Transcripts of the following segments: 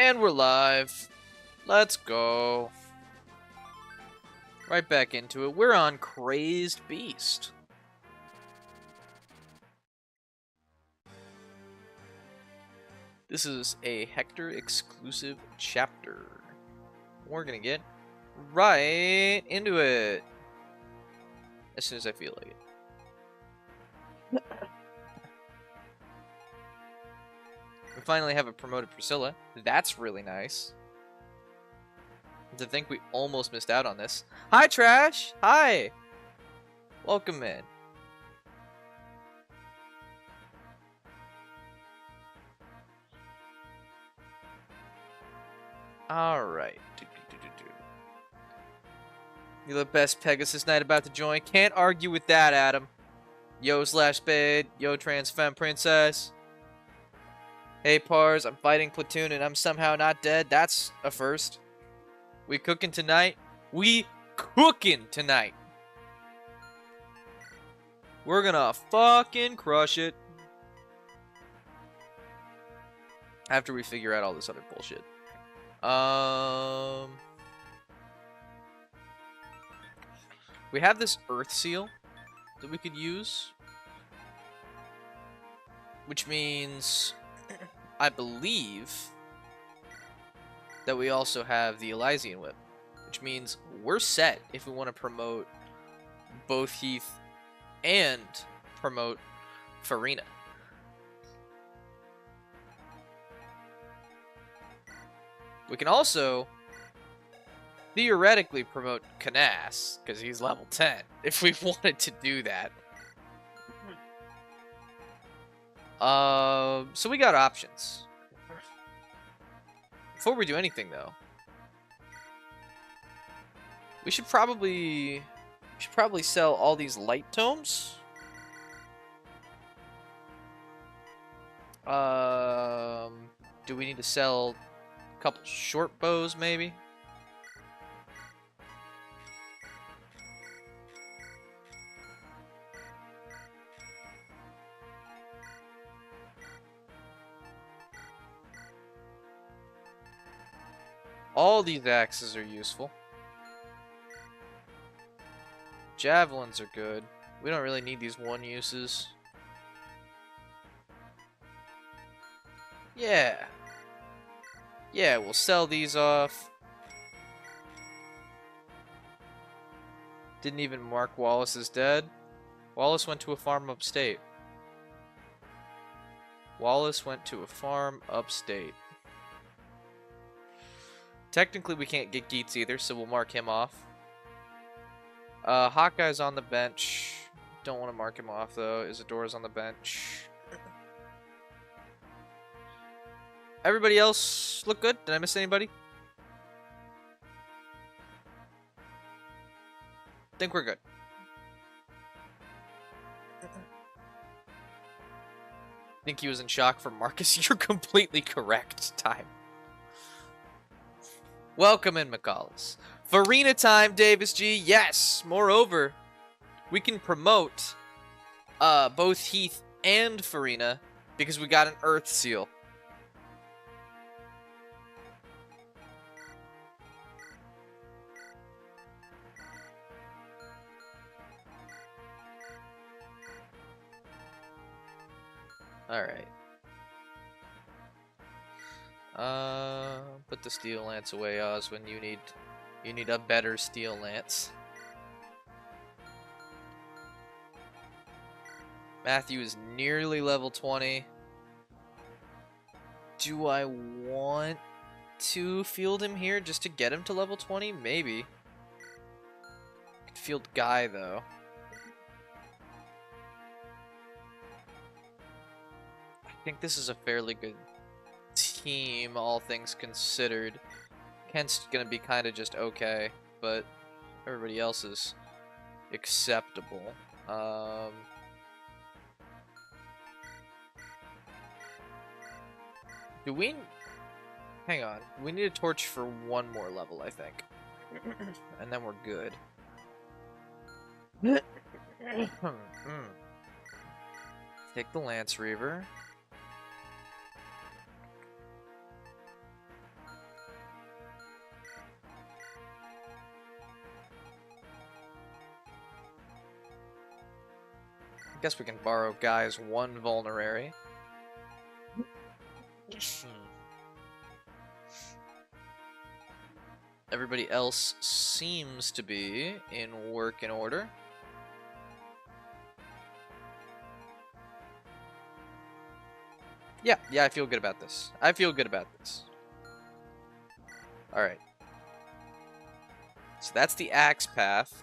And we're live. Let's go. Right back into it. We're on Crazed Beast. This is a Hector exclusive chapter. We're gonna get right into it. As soon as I feel like it. We finally have a promoted Priscilla. That's really nice. To think we almost missed out on this. Hi, Trash! Hi! Welcome in. Alright. You're the best Pegasus Knight about to join. Can't argue with that, Adam. Yo slash Spade. Yo trans femme princess. Hey Pars, I'm fighting Platoon and I'm somehow not dead. That's a first. We cooking tonight? We cooking tonight. We're gonna fucking crush it. After we figure out all this other bullshit. We have this Earth Seal that we could use. Which means, I believe, that we also have the Elysian Whip. Which means we're set if we want to promote both Heath and promote Farina. We can also theoretically promote Canas, because he's level 10, if we wanted to do that. So we got options. Before we do anything, though, we should probably sell all these light tomes. Do we need to sell a couple short bows, maybe? All these axes are useful. Javelins are good. We don't really need these one uses. Yeah. Yeah, we'll sell these off. Didn't even mark Wallace as dead. Wallace went to a farm upstate. Wallace went to a farm upstate. Technically, we can't get Geets either, so we'll mark him off. Hawkeye's on the bench. Don't want to mark him off, though. Isadora's on the bench. Everybody else look good? Did I miss anybody? Think we're good. Think he was in shock from Marcus? You're completely correct, Time. Welcome in, McCallus. Farina time, Davis G. Yes. Moreover, we can promote both Heath and Farina because we got an Earth Seal. Alright. Put the steel lance away, Oswin. You need a better steel lance. Matthew is nearly level 20. Do I want to field him here just to get him to level 20? Maybe. Could field Guy though. I think this is a fairly good team, all things considered. Kent's gonna be kind of just okay, but everybody else is acceptable. Do we... Hang on. We need a torch for one more level, I think. And then we're good. Take the Lance Reaver. Guess we can borrow Guy's one vulnerary. Everybody else seems to be in working order. Yeah, I feel good about this. Alright. So that's the axe path.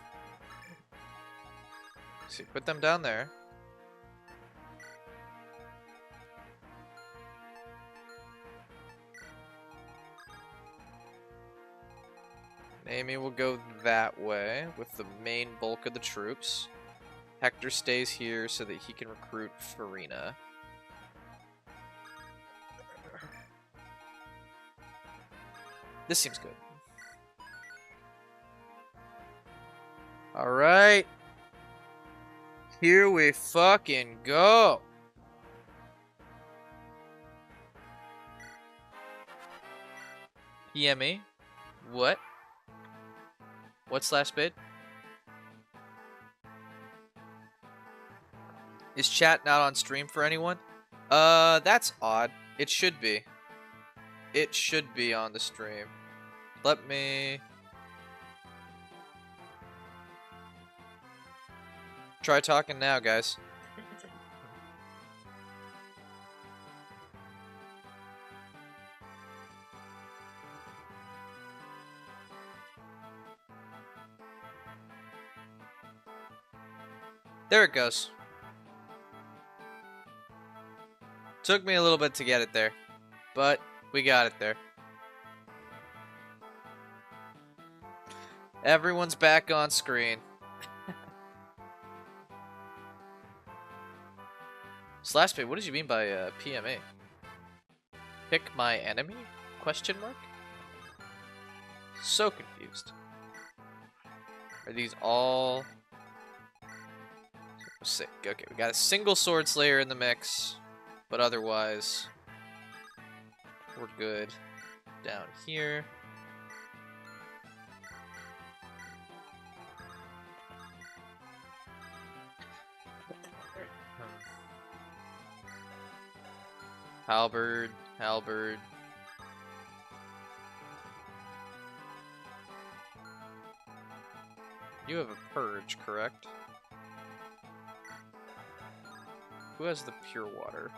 So put them down there. Amy will go that way with the main bulk of the troops. Hector stays here so that he can recruit Farina. This seems good. Alright. Here we fucking go. PME? What? What slash bid? Is chat not on stream for anyone? That's odd. It should be. It should be on the stream. Let me... try talking now, guys. There it goes. Took me a little bit to get it there, but we got it there. Everyone's back on screen. Slashbait, what did you mean by PMA? Pick my enemy? Question mark? So confused. Are these all... sick. Okay, we got a single sword slayer in the mix, but otherwise we're good. Down here. Halberd, halberd. You have a purge, correct? Who has the pure water?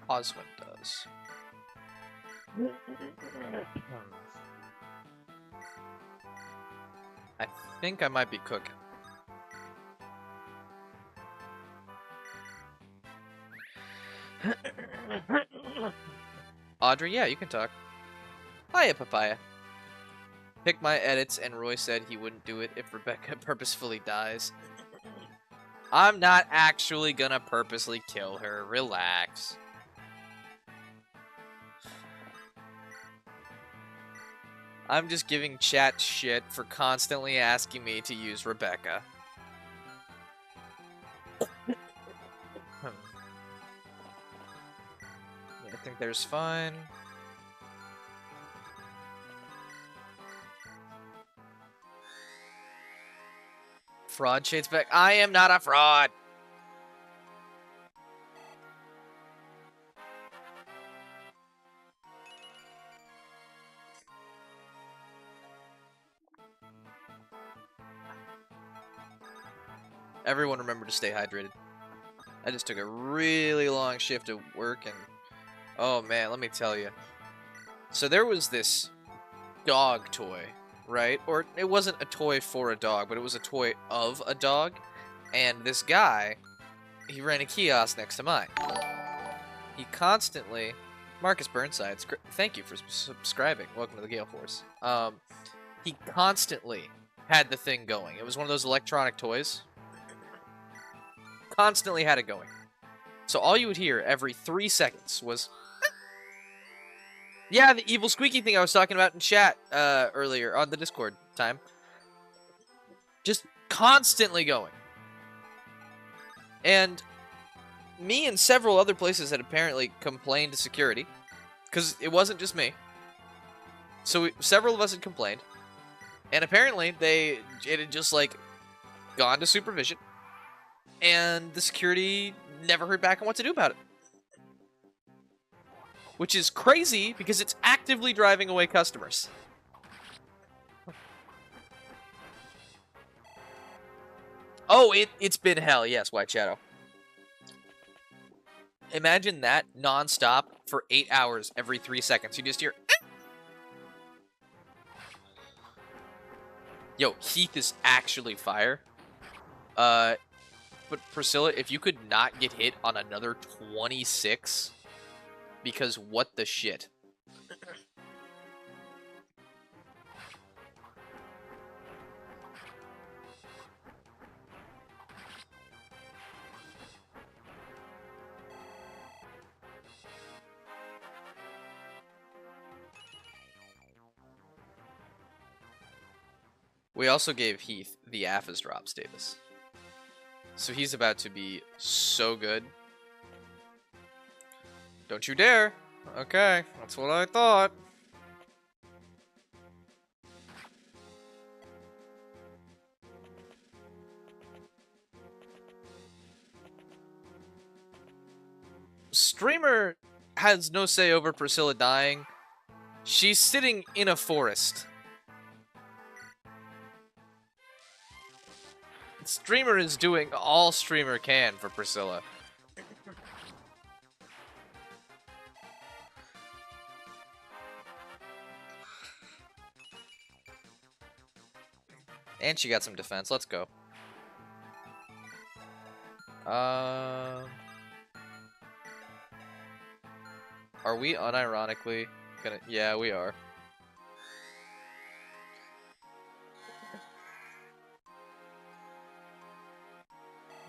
Oswin does. I think I might be cooking. Audrey, yeah, you can talk. Hiya, Papaya. Pick my edits, and Roy said he wouldn't do it if Rebecca purposefully dies. I'm not actually gonna purposely kill her. Relax. I'm just giving chat shit for constantly asking me to use Rebecca. I think there's fine. Fraud shades back. I am not a fraud. Everyone remember to stay hydrated. I just took a really long shift at work and oh man, let me tell you. So there was this dog toy, right? Or it wasn't a toy for a dog, but it was a toy of a dog. And this guy, he ran a kiosk next to mine. He constantly... Marcus Burnside, thank you for subscribing. Welcome to the Gale Force. He constantly had the thing going. It was one of those electronic toys. Constantly had it going. So all you would hear every 3 seconds was... yeah, the evil squeaky thing I was talking about in chat earlier on the Discord time. Just constantly going. And me and several other places had apparently complained to security. Because it wasn't just me. So several of us had complained. And apparently it had just like gone to supervision. and the security never heard back on what to do about it. Which is crazy because it's actively driving away customers. Oh, it's been hell. Yes, White Shadow. Imagine that non-stop for 8 hours every 3 seconds. You just hear... Yo, Heath is actually fire. But Priscilla, if you could not get hit on another 26... Because what the shit? We also gave Heath the Aphis drops, Davis. So he's about to be so good. Don't you dare. Okay, that's what I thought. Streamer has no say over Priscilla dying. She's sitting in a forest. Streamer is doing all Streamer can for Priscilla. And she got some defense. Let's go. Are we unironically gonna... Yeah, we are.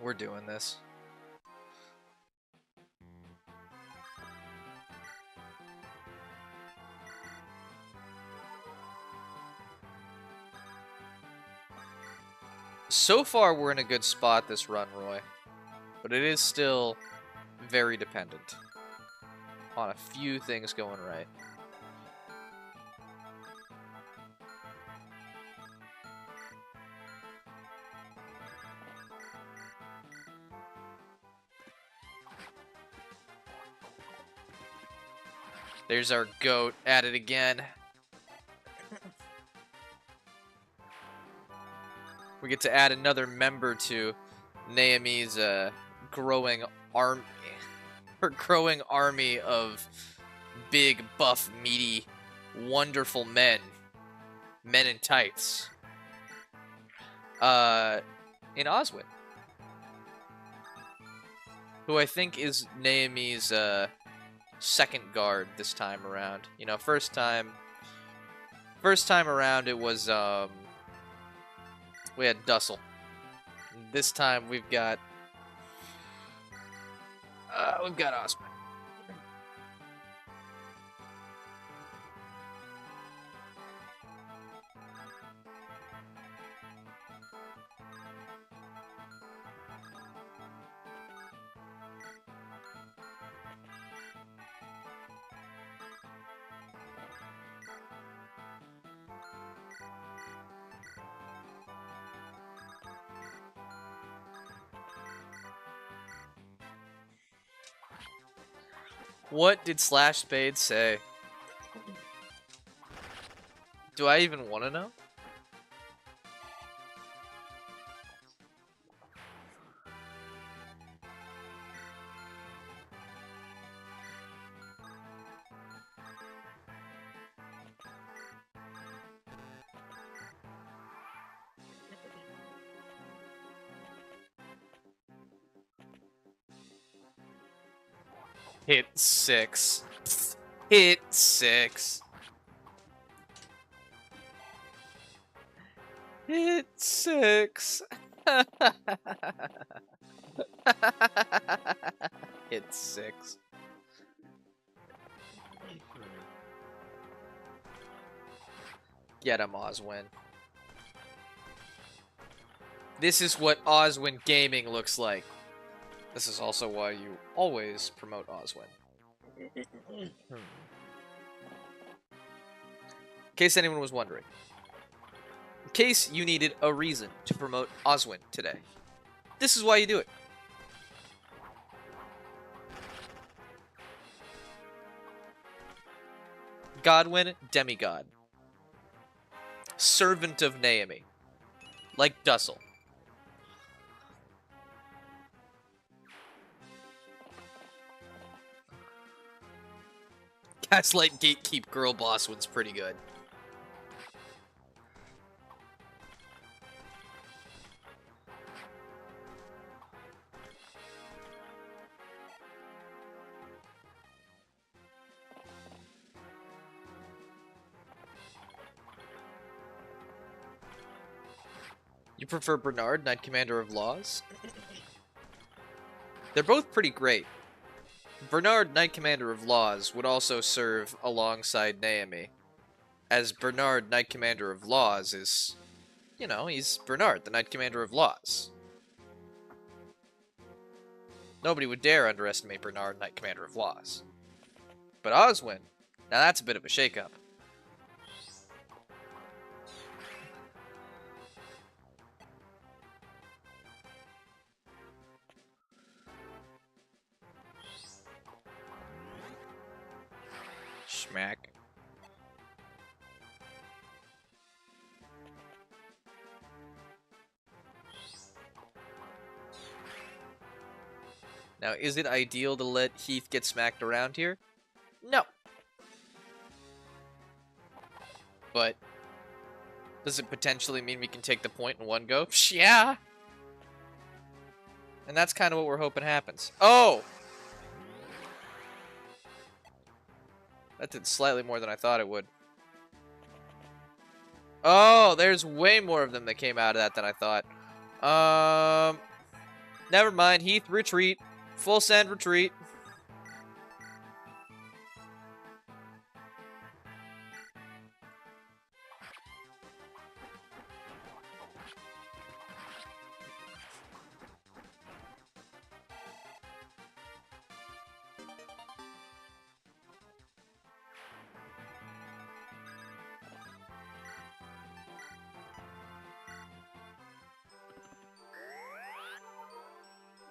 We're doing this. So far, we're in a good spot this run, Roy. But it is still very dependent on a few things going right. There's our goat at it again. We get to add another member to Naomi's growing army. Her growing army of big, buff, meaty, wonderful men. Men in tights. In Oswin. Who I think is Naomi's second guard this time around. You know, first time around it was we had Dussel. This time we've got Osman. What did Slash Spade say? Do I even want to know? Hit 6. Hit 6. Hit 6. Hit 6. Get him, Oswin. This is what Oswin Gaming looks like. This is also why you always promote Oswin. In case anyone was wondering. In case you needed a reason to promote Oswin today. This is why you do it. Godwin, demigod. Servant of Naomi. Like Dussel. Gaslight Gatekeep Girl Boss one's pretty good. You prefer Bernard, Knight Commander of Laws? They're both pretty great. Bernard, Knight Commander of Laws, would also serve alongside Naomi, as Bernard, Knight Commander of Laws is, you know, he's Bernard, the Knight Commander of Laws. Nobody would dare underestimate Bernard, Knight Commander of Laws. But Oswin, now that's a bit of a shakeup. Schmack. Now, is it ideal to let Heath get smacked around here? No. But does it potentially mean we can take the point in one go? Yeah. And that's kind of what we're hoping happens. Oh! That did slightly more than I thought it would. Oh, there's way more of them that came out of that than I thought. Never mind. Heath, retreat. Full send, retreat.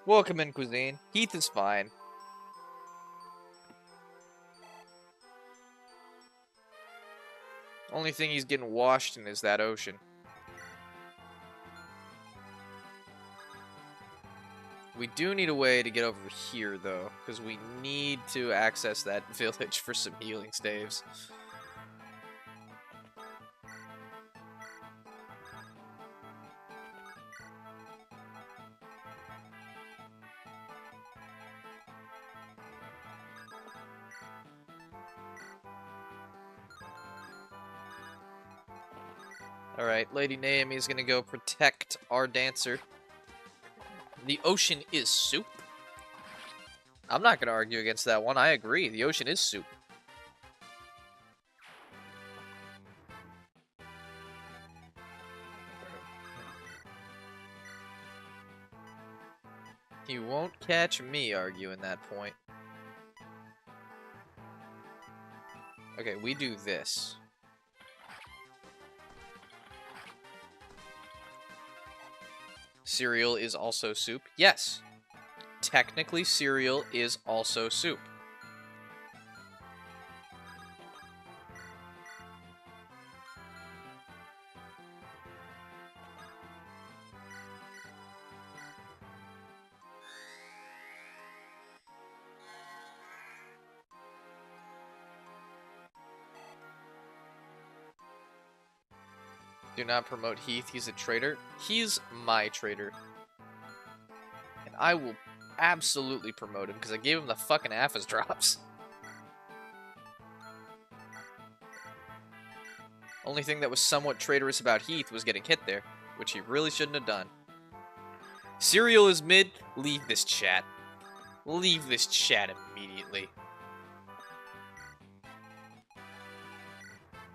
Welcome in, Cuisine. Heath is fine. Only thing he's getting washed in is that ocean. We do need a way to get over here, though, because we need to access that village for some healing staves. Alright, Lady Naomi is gonna go protect our dancer. The ocean is soup. I'm not gonna argue against that one. I agree. The ocean is soup. You won't catch me arguing that point. Okay, we do this. Cereal is also soup. Yes. Technically, cereal is also soup. Do not promote Heath. He's a traitor. He's my traitor. And I will absolutely promote him because I gave him the fucking AFAS drops. Only thing that was somewhat traitorous about Heath was getting hit there, which he really shouldn't have done. Cereal is mid. Leave this chat. Leave this chat immediately.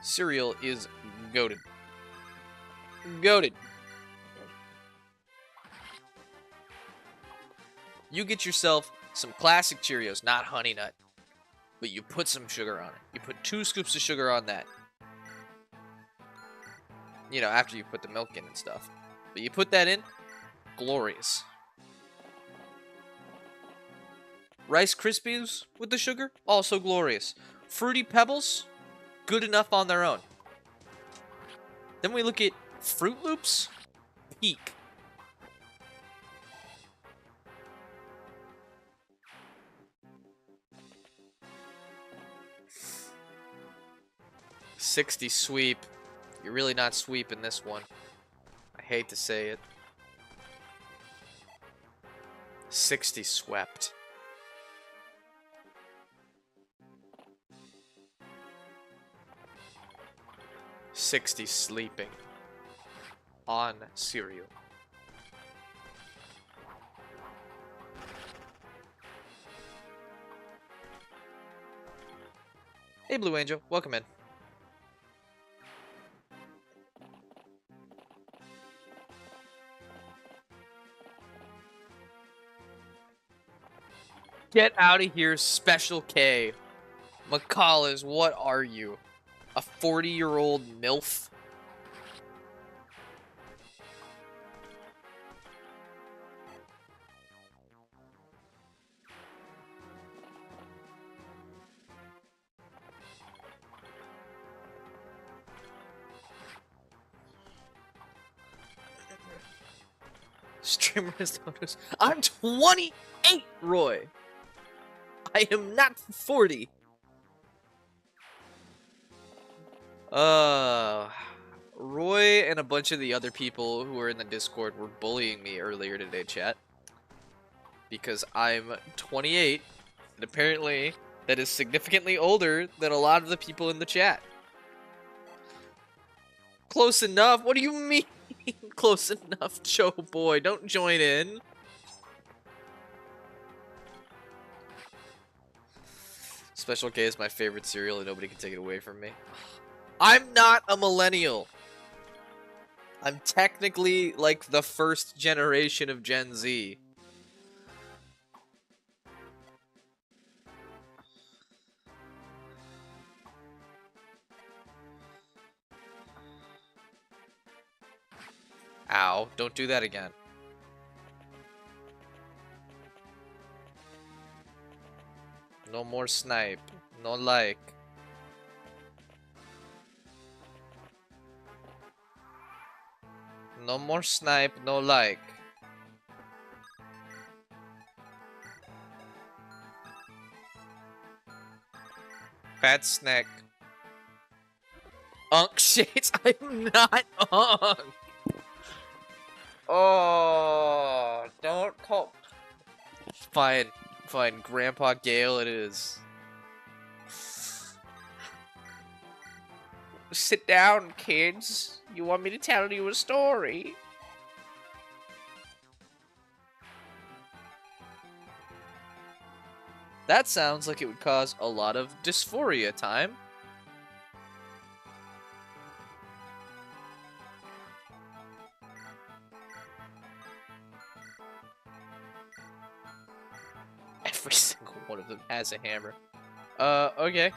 Cereal is goated. Goated. You get yourself some classic Cheerios, not Honey Nut, but you put some sugar on it. You put 2 scoops of sugar on that. You know, after you put the milk in and stuff. But you put that in, glorious. Rice Krispies with the sugar, also glorious. Fruity Pebbles, good enough on their own. Then we look at Fruit Loops, peak. $60 sweep. You're really not sweeping this one. I hate to say it. 60 swept. $60 sleeping on cereal. Hey, Blue Angel, welcome in. Get out of here, Special K. McCallus, what are you? A 40-year-old MILF? Streamers notice. I'm 28, Roy. I am not 40. Roy and a bunch of the other people who were in the Discord were bullying me earlier today, chat. Because I'm 28, and apparently that is significantly older than a lot of the people in the chat. Close enough? What do you mean? Close enough, Joe boy. Don't join in. Special K is my favorite cereal and nobody can take it away from me. I'm not a millennial. I'm technically like the first generation of Gen Z. Ow, don't do that again. No more snipe. No like. No more snipe, no like. Fat snack. Unk shades, I'm not Unk. Oh, don't call. Fine, fine. Grandpa Gale it is. Sit down, kids. You want me to tell you a story? That sounds like it would cause a lot of dysphoria time. Every single one of them has a hammer. Okay.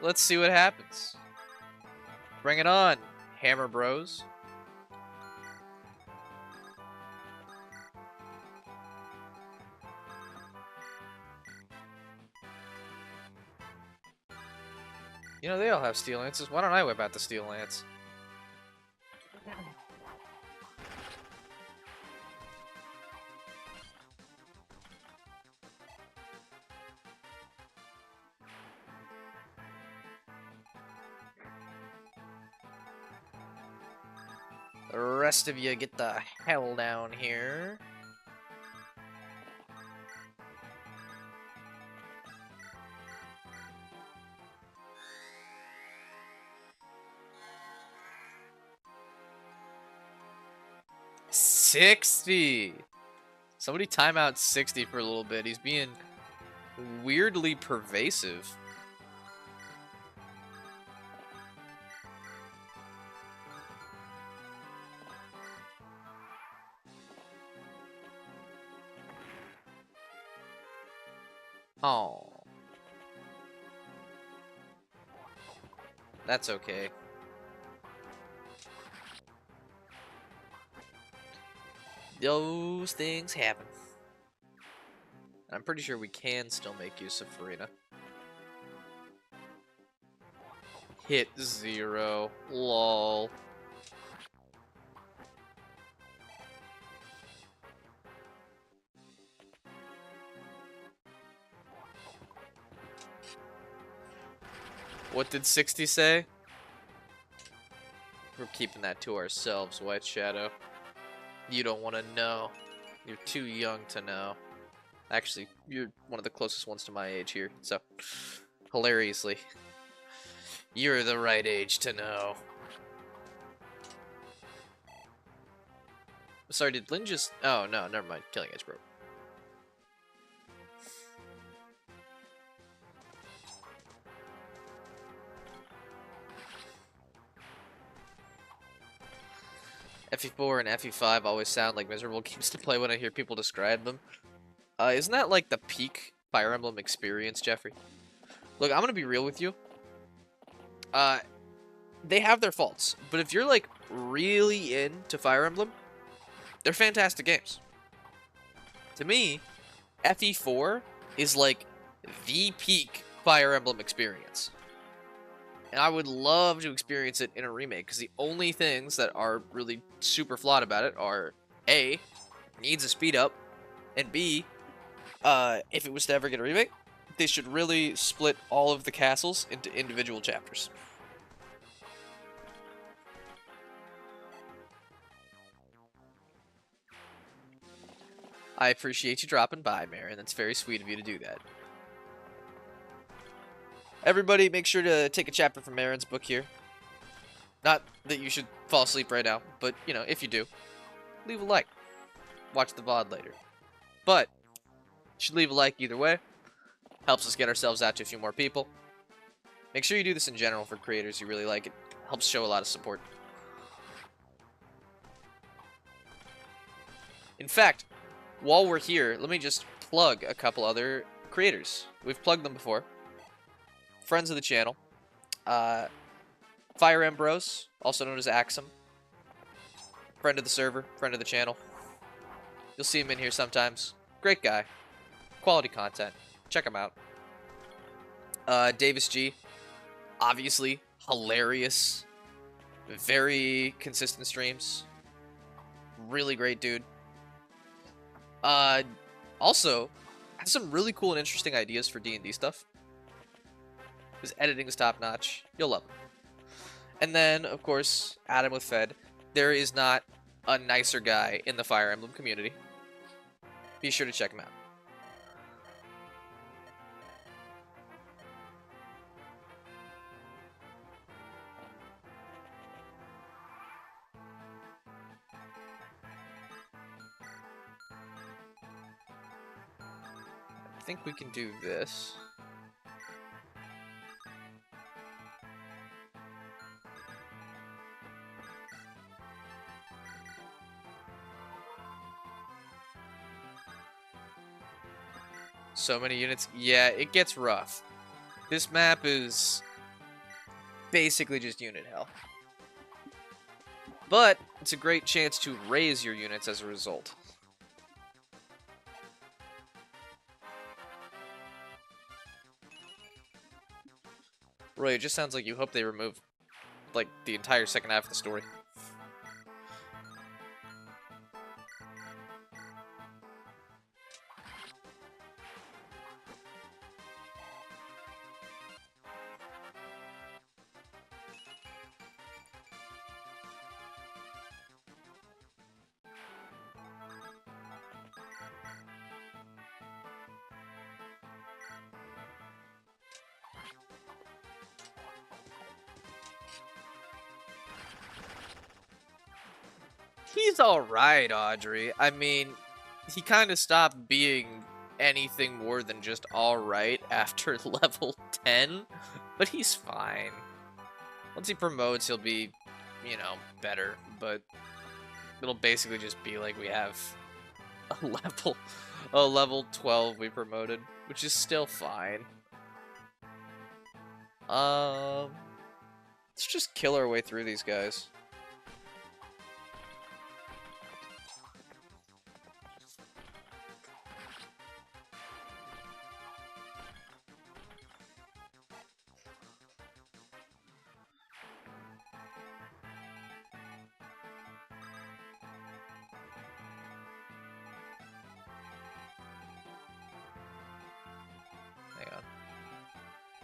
Let's see what happens. Bring it on, Hammer Bros. You know, they all have steel lances. Why don't I whip out the steel lance? The rest of you get the hell down here. $60. Somebody time out 60 for a little bit. He's being weirdly pervasive. Oh. That's okay. Those things happen. I'm pretty sure we can still make use of Farina. hit 0. Lol. What did 60 say? We're keeping that to ourselves, White Shadow. You don't want to know. You're too young to know. Actually, you're one of the closest ones to my age here, so hilariously, you're the right age to know. Sorry, did Lynn just... Oh, no, never mind. Killing Edge broke. FE4 and FE5 always sound like miserable games to play when I hear people describe them. Isn't that like the peak Fire Emblem experience, Jeffrey? Look, I'm gonna be real with you. They have their faults, but if you're like really into Fire Emblem, they're fantastic games. To me, FE4 is like the peak Fire Emblem experience. And I would love to experience it in a remake, because the only things that are really super flawed about it are A, needs a speed up, and B, if it was to ever get a remake, they should really split all of the castles into individual chapters. I appreciate you dropping by, Marin. That's very sweet of you to do that. Everybody, make sure to take a chapter from Marin's book here. Not that you should fall asleep right now, but, you know, if you do, leave a like. Watch the VOD later. But, you should leave a like either way. Helps us get ourselves out to a few more people. Make sure you do this in general for creators you really like. It helps show a lot of support. In fact, while we're here, let me just plug a couple other creators. We've plugged them before. Friends of the channel. Fire Ambrose, also known as Axum. Friend of the server, friend of the channel. You'll see him in here sometimes. Great guy. Quality content. Check him out. Davis G. Obviously, hilarious. Very consistent streams. Really great dude. Also, has some really cool and interesting ideas for D&D stuff. His editing is top-notch. You'll love him. And then, of course, Adam with Fed. There is not a nicer guy in the Fire Emblem community. Be sure to check him out. I think we can do this. So many units. Yeah, it gets rough. This map is basically just unit hell. But it's a great chance to raise your units as a result. Roy, it just sounds like you hope they remove, like, the entire second half of the story. He's alright, Audrey. I mean, he kind of stopped being anything more than just alright after level 10, but he's fine. Once he promotes, he'll be, you know, better, but it'll basically just be like we have a level 12 we promoted, which is still fine. Let's just kill our way through these guys.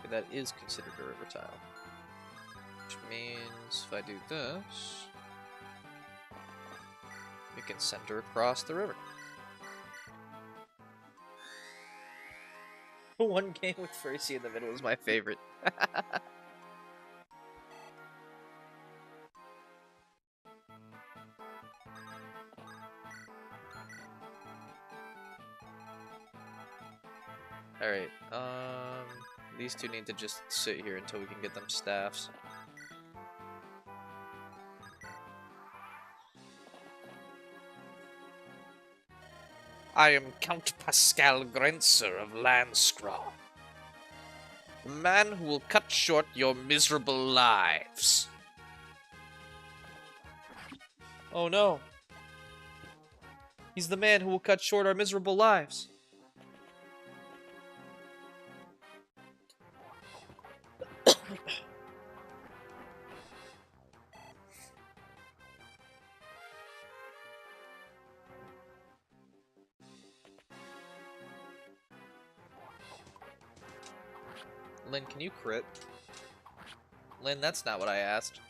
Okay, that is considered a river tile. Which means if I do this, we can send her across the river. One game with Fercy in the middle is my favorite. Alright, these two need to just sit here until we can get them staffs. I am Count Pascal Grenzer of Landscraw, the man who will cut short your miserable lives. Oh no. He's the man who will cut short our miserable lives. Lynn, can you crit? Lynn, that's not what I asked.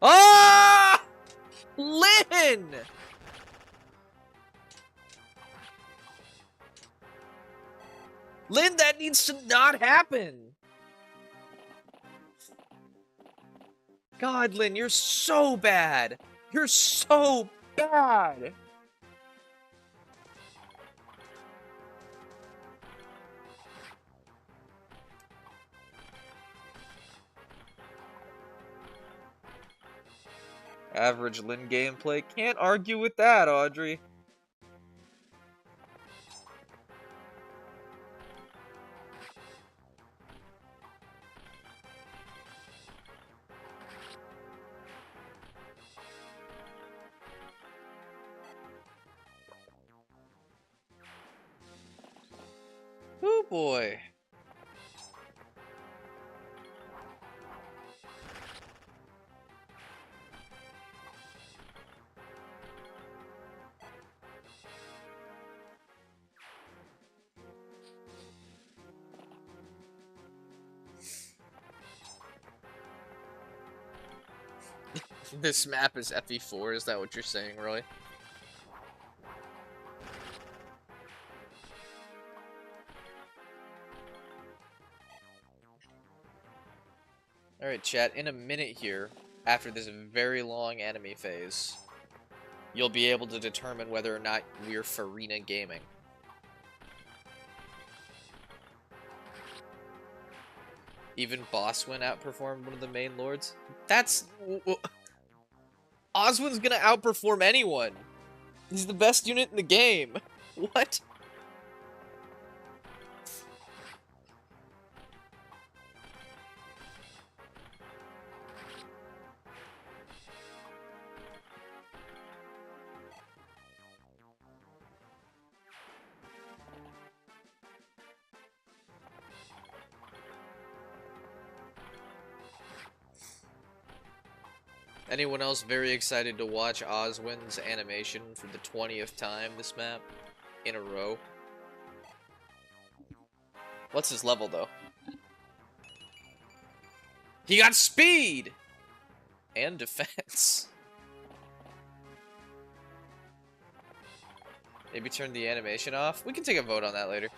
Ah! Lynn! Lynn, that needs to not happen! God, Lynn, you're so bad! You're so bad! Average Lynn gameplay. Can't argue with that, Audrey. Oh boy. This map is FE4, is that what you're saying, Roy? Alright, chat, in a minute here, after this very long enemy phase, you'll be able to determine whether or not we're Farina gaming. Even Boswin outperformed one of the main lords? That's... Oswin's gonna outperform anyone! He's the best unit in the game! What? Anyone else very excited to watch Oswin's animation for the 20th time this map? In a row? What's his level, though? He got speed! And defense. Maybe turn the animation off? We can take a vote on that later.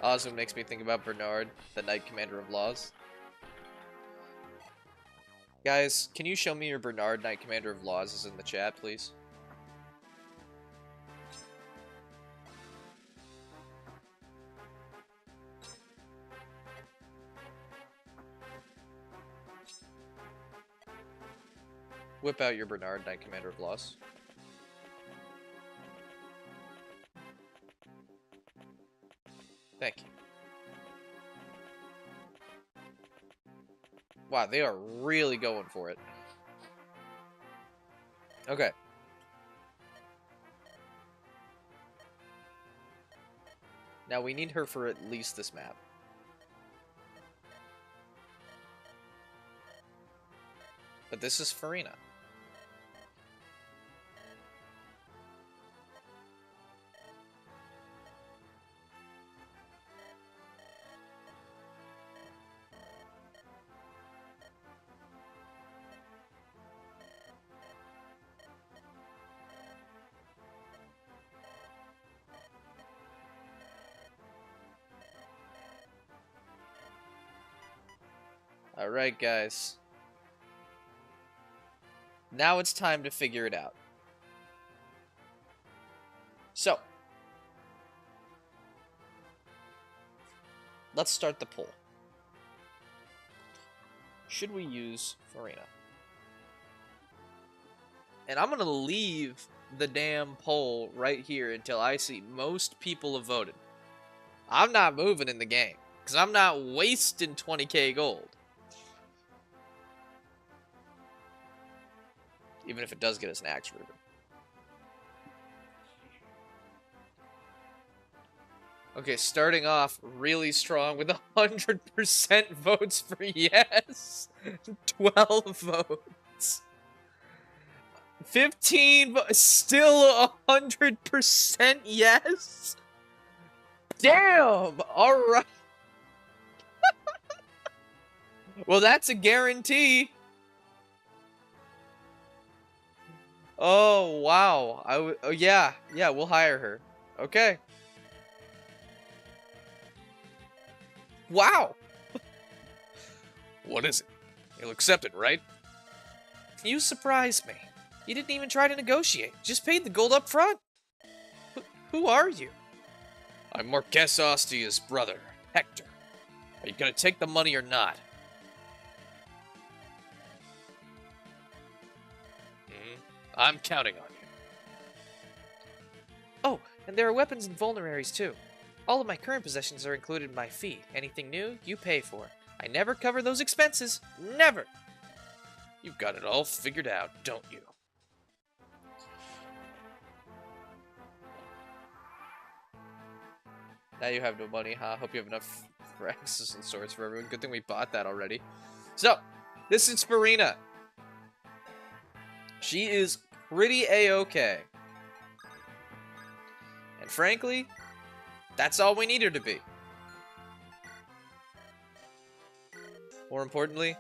Oswin makes me think about Bernard, the Knight Commander of Laws. Guys, can you show me your Bernard, Knight Commander of Laws is in the chat, please? Whip out your Bernard, Knight Commander of Laws. Thank you. Wow, they are really going for it. Okay. Now we need her for at least this map. But this is Farina. Alright, guys. Now it's time to figure it out. So, let's start the poll. Should we use Farina? And I'm going to leave the damn poll right here until I see most people have voted. I'm not moving in the game, because I'm not wasting 20k gold. Even if it does get us an axe ribbon. Okay, starting off really strong with 100% votes for yes. 12 votes. 15, still 100% yes. Damn! Alright. Well, that's a guarantee. Oh, wow. Oh, yeah. Yeah, we'll hire her. Okay. Wow. What is it? You'll accept it, right? You surprised me. You didn't even try to negotiate. Just paid the gold up front. Who are you? I'm Marquess Ostia's brother, Hector. Are you gonna take the money or not? I'm counting on you. Oh, and there are weapons and vulneraries too. All of my current possessions are included in my fee. Anything new, you pay for. I never cover those expenses. Never! You've got it all figured out, don't you? Now you have no money, huh? Hope you have enough for axes and swords for everyone. Good thing we bought that already. So, this is Farina. She is pretty A-okay. And frankly, that's all we need her to be. More importantly,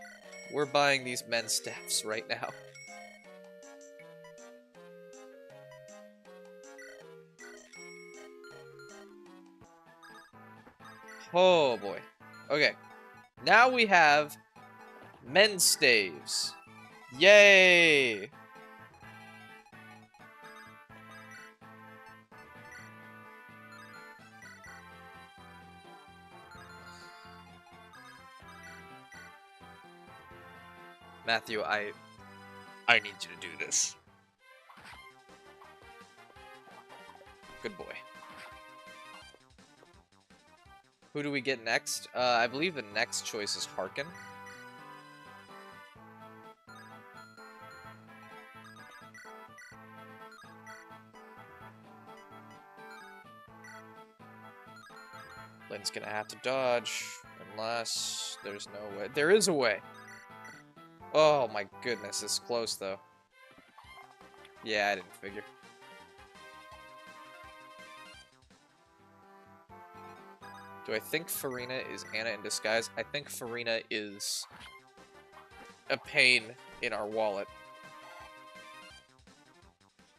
we're buying these men's staffs right now. Oh boy. Okay. Now we have men's staves. Yay! Matthew, I need you to do this. Good boy. Who do we get next? I believe the next choice is Harkin. Lynn's gonna have to dodge, unless there's no way. There is a way! Oh my goodness, it's close though. Yeah, I didn't figure. Do I think Farina is Anna in disguise? I think Farina is a pain in our wallet.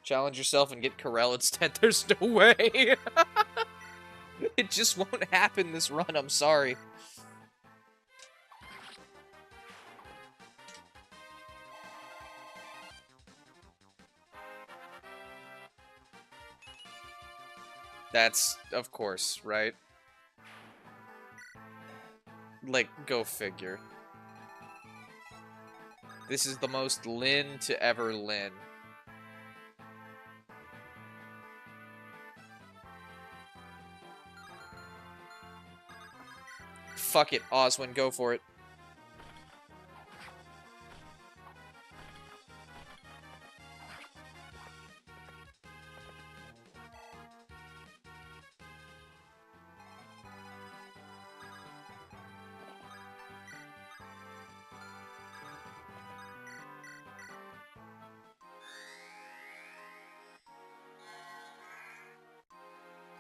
Challenge yourself and get Corel instead. There's no way. It just won't happen this run, I'm sorry. That's, of course, right? Like, go figure. This is the most Lynn to ever Lynn. Fuck it, Oswin, go for it.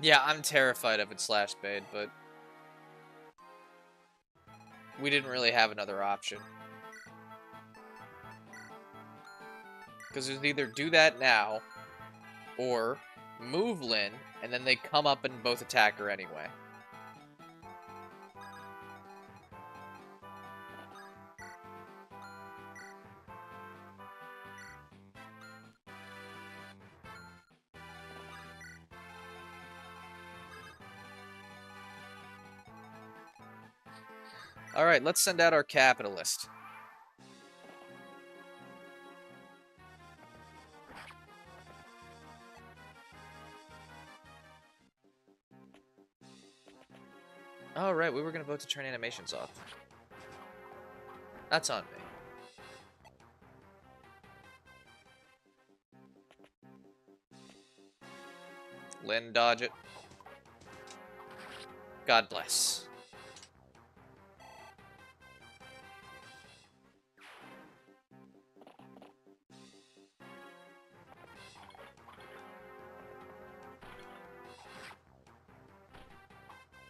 Yeah, I'm terrified of it, Slashbade, but we didn't really have another option. Because it's either do that now, or move Lynn, and then they come up and both attack her anyway. Alright, let's send out our capitalist. Oh, right, we were gonna vote to turn animations off. That's on me. Lynn, dodge it. God bless.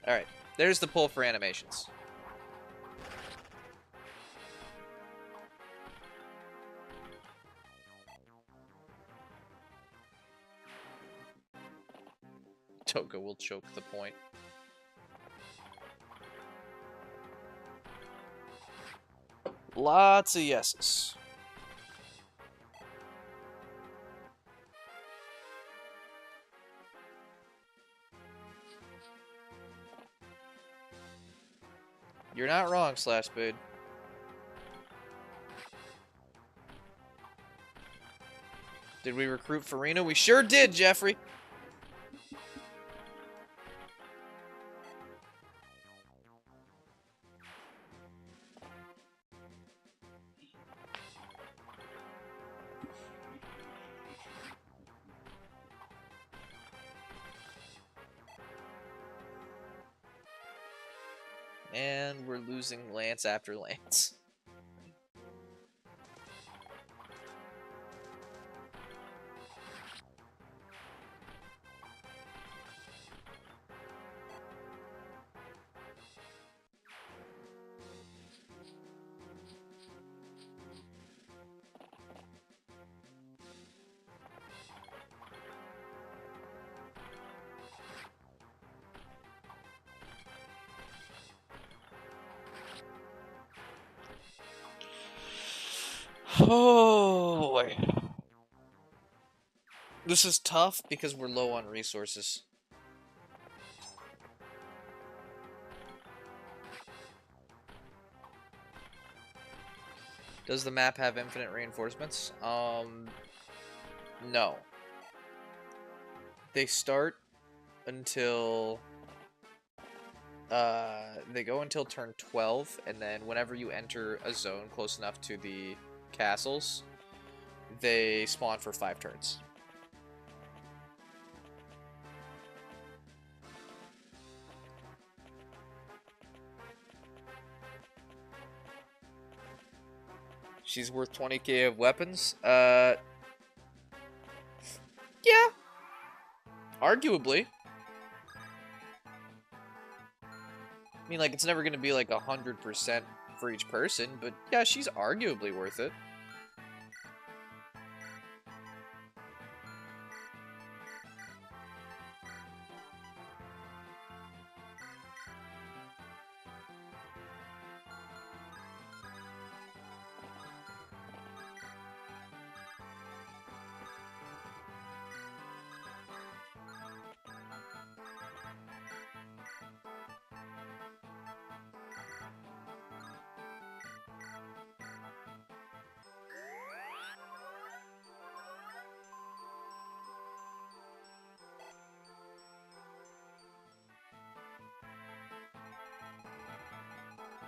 Alright, there's the poll for animations. Toga will choke the point. Lots of yeses. You're not wrong, Slashbade. Did we recruit Farina? We sure did, Jeffrey. And we're losing Lance after Lance. Oh, boy. This is tough because we're low on resources. Does the map have infinite reinforcements? No. They start until... they go until turn 12, and then whenever you enter a zone close enough to the castles, they spawn for 5 turns. She's worth 20k of weapons? Yeah. Arguably. I mean, like, it's never gonna be like 100% for each person, but yeah, she's arguably worth it.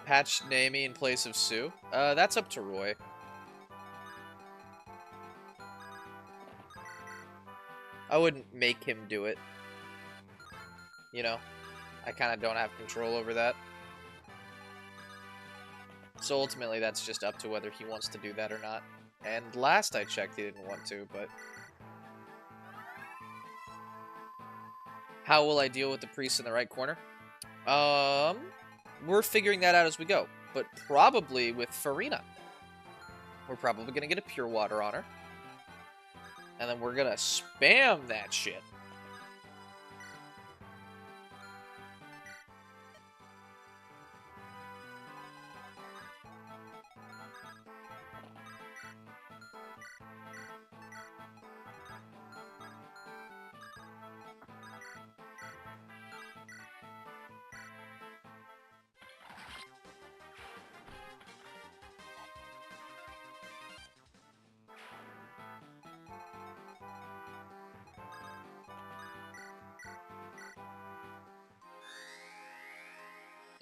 Patch Naomi in place of Sue? That's up to Roy. I wouldn't make him do it. You know? I kind of don't have control over that. So ultimately, that's just up to whether he wants to do that or not. And last I checked, he didn't want to, but... How will I deal with the priest in the right corner? We're figuring that out as we go, but probably with Farina. We're probably going to get a Pure Water on her. And then we're going to spam that shit.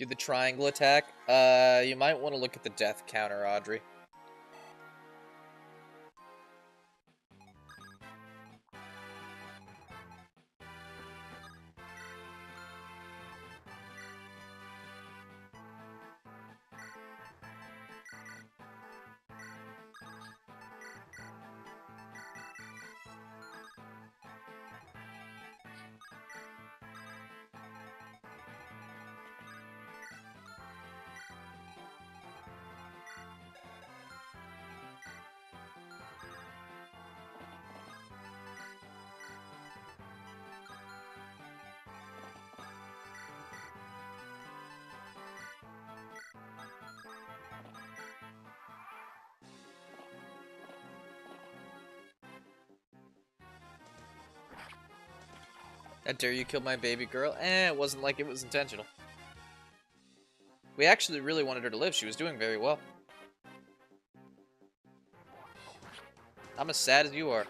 Do the triangle attack. You might want to look at the death counter, Audrey. How dare you kill my baby girl? It wasn't like it was intentional. We actually really wanted her to live. She was doing very well. I'm as sad as you are.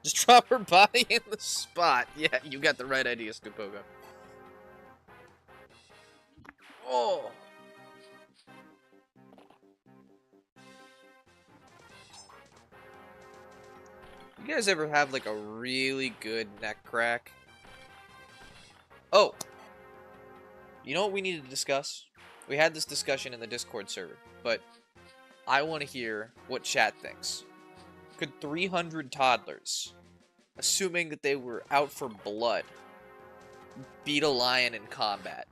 Just drop her body in the spot. Yeah, you got the right idea, Stupogo. Oh! You guys ever have, like, a really good neck crack? Oh! You know what we need to discuss? We had this discussion in the Discord server, but I want to hear what chat thinks. Could 300 toddlers, assuming that they were out for blood, beat a lion in combat?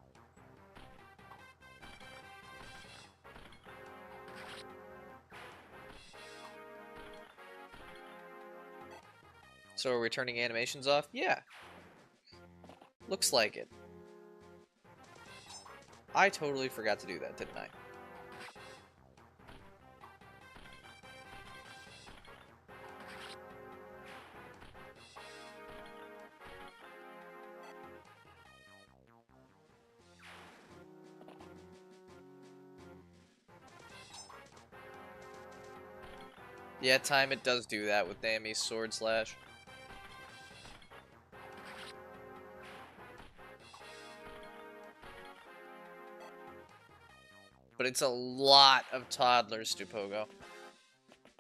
So are we turning animations off? Yeah. Looks like it. I totally forgot to do that, didn't I? Yeah, time it does do that with Naomi's Sword Slash. But it's a lot of toddlers, Stupogo.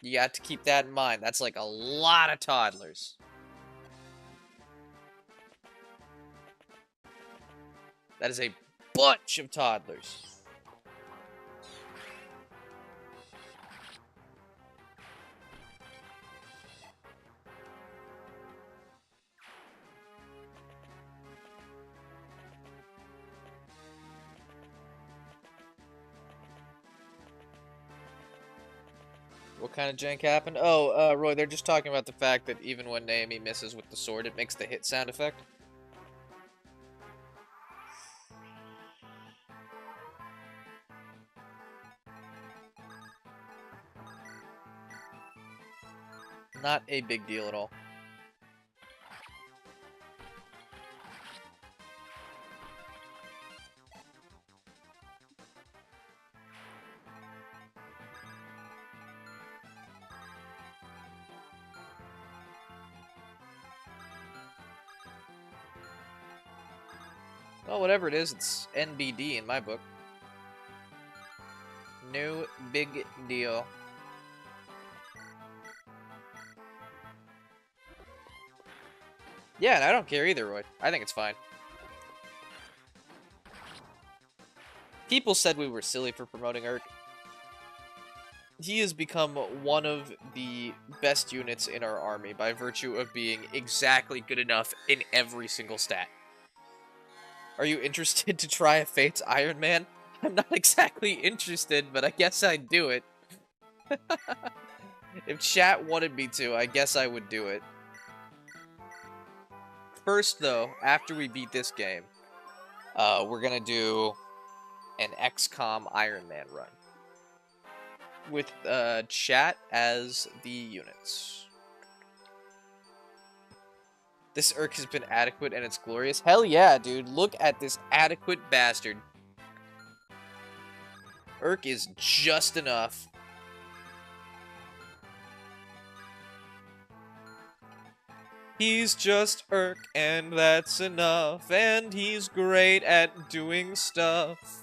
You got to keep that in mind. That's like a lot of toddlers. That is a bunch of toddlers. What kind of jank happened? Oh, Roy, they're just talking about the fact that even when Naomi misses with the sword, it makes the hit sound effect. Not a big deal at all. Well, whatever it is, it's NBD in my book. No big deal. Yeah, and I don't care either, Roy. I think it's fine. People said we were silly for promoting Urk. He has become one of the best units in our army by virtue of being exactly good enough in every single stat. Are you interested to try a Fate's Ironman? I'm not exactly interested, but I guess I'd do it. If chat wanted me to, I guess I would do it. First, though, after we beat this game, we're gonna do an XCOM Ironman run. With chat as the units. This Urk has been adequate and it's glorious. Hell yeah, dude. Look at this adequate bastard. Urk is just enough. He's just Urk, and that's enough. And he's great at doing stuff.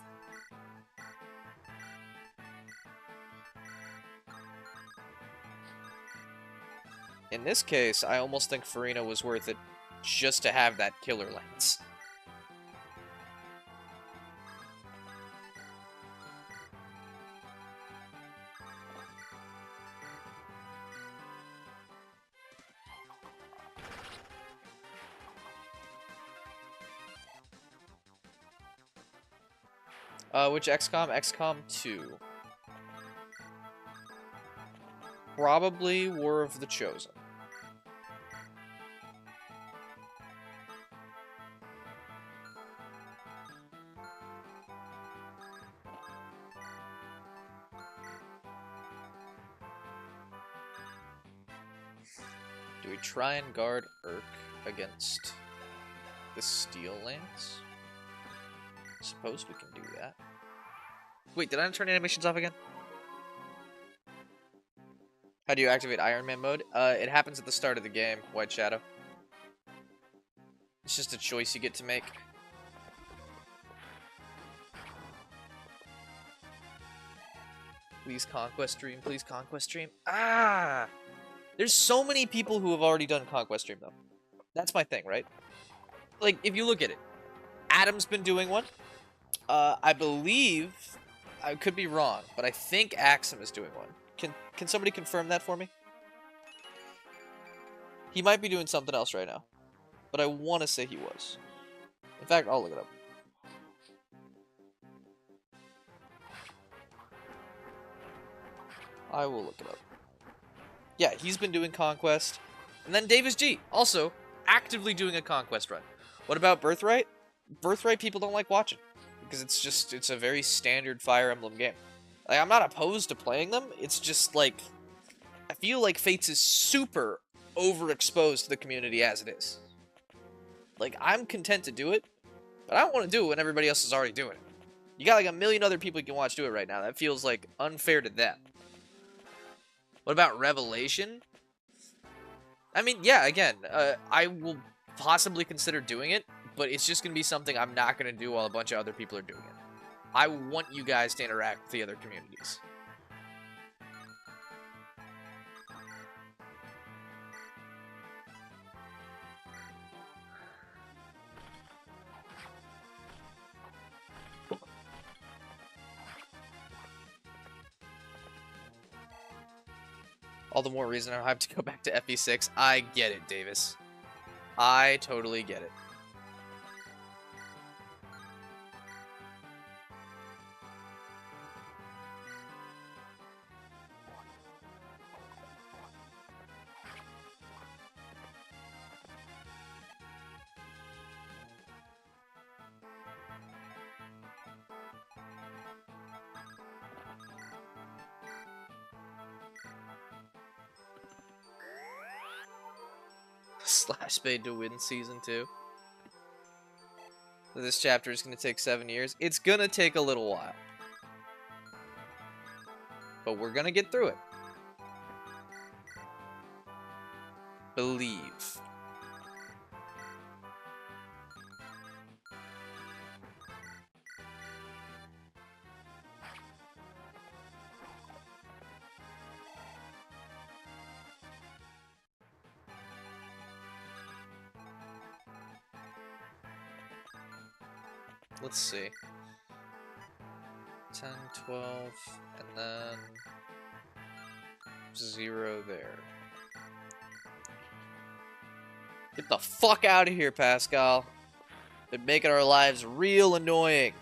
In this case, I almost think Farina was worth it just to have that killer lance. Which XCOM? XCOM 2. Probably War of the Chosen. Do we try and guard Urk against the Steel Lance? I suppose we can do that. Wait, did I turn animations off again? How do you activate Ironman mode? It happens at the start of the game, White Shadow. It's just a choice you get to make. Please Conquest stream, please Conquest stream. Ah! There's so many people who have already done Conquest stream, though. That's my thing, right? Like, if you look at it, Adam's been doing one. I believe, I could be wrong, but I think Axum is doing one. Can somebody confirm that for me? He might be doing something else right now, but I want to say he was. In fact, I'll look it up. I will look it up. Yeah, he's been doing Conquest. And then Davis G, also actively doing a Conquest run. What about Birthright? Birthright people don't like watching. Because it's a very standard Fire Emblem game. Like, I'm not opposed to playing them. It's just, like, I feel like Fates is super overexposed to the community as it is. Like, I'm content to do it, but I don't want to do it when everybody else is already doing it. You got, like, a million other people you can watch do it right now. That feels, like, unfair to them. What about Revelation? I mean, yeah, again, I will possibly consider doing it, but it's just going to be something I'm not going to do while a bunch of other people are doing it. I want you guys to interact with the other communities. All the more reason I have to go back to FE6. I get it, Davis. I totally get it. Slashbait to win Season 2. This chapter is going to take 7 years. It's going to take a little while. But we're going to get through it. Believe. Let's see. 10, 12, and then 0 there. Get the fuck out of here, Pascal. They're making our lives real annoying.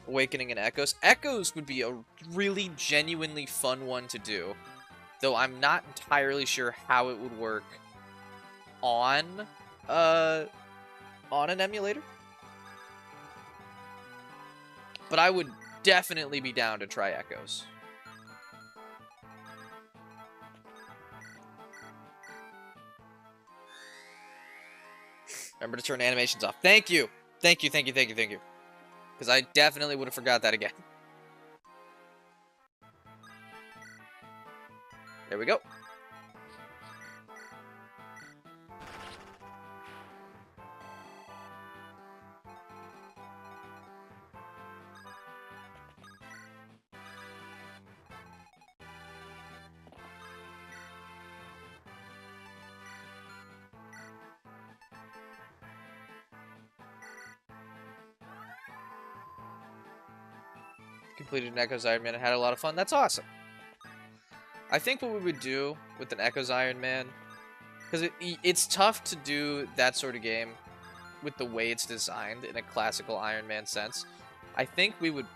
Awakening and Echoes. Echoes would be a really genuinely fun one to do, though I'm not entirely sure how it would work on an emulator. But I would definitely be down to try Echoes. Remember to turn animations off. Thank you. Thank you, thank you, thank you, thank you. Because I definitely would have forgot that again. There we go. Completed an Echoes Ironman and had a lot of fun. That's awesome. I think what we would do with an Echoes Ironman, because it's tough to do that sort of game with the way it's designed in a classical Ironman sense. I think we would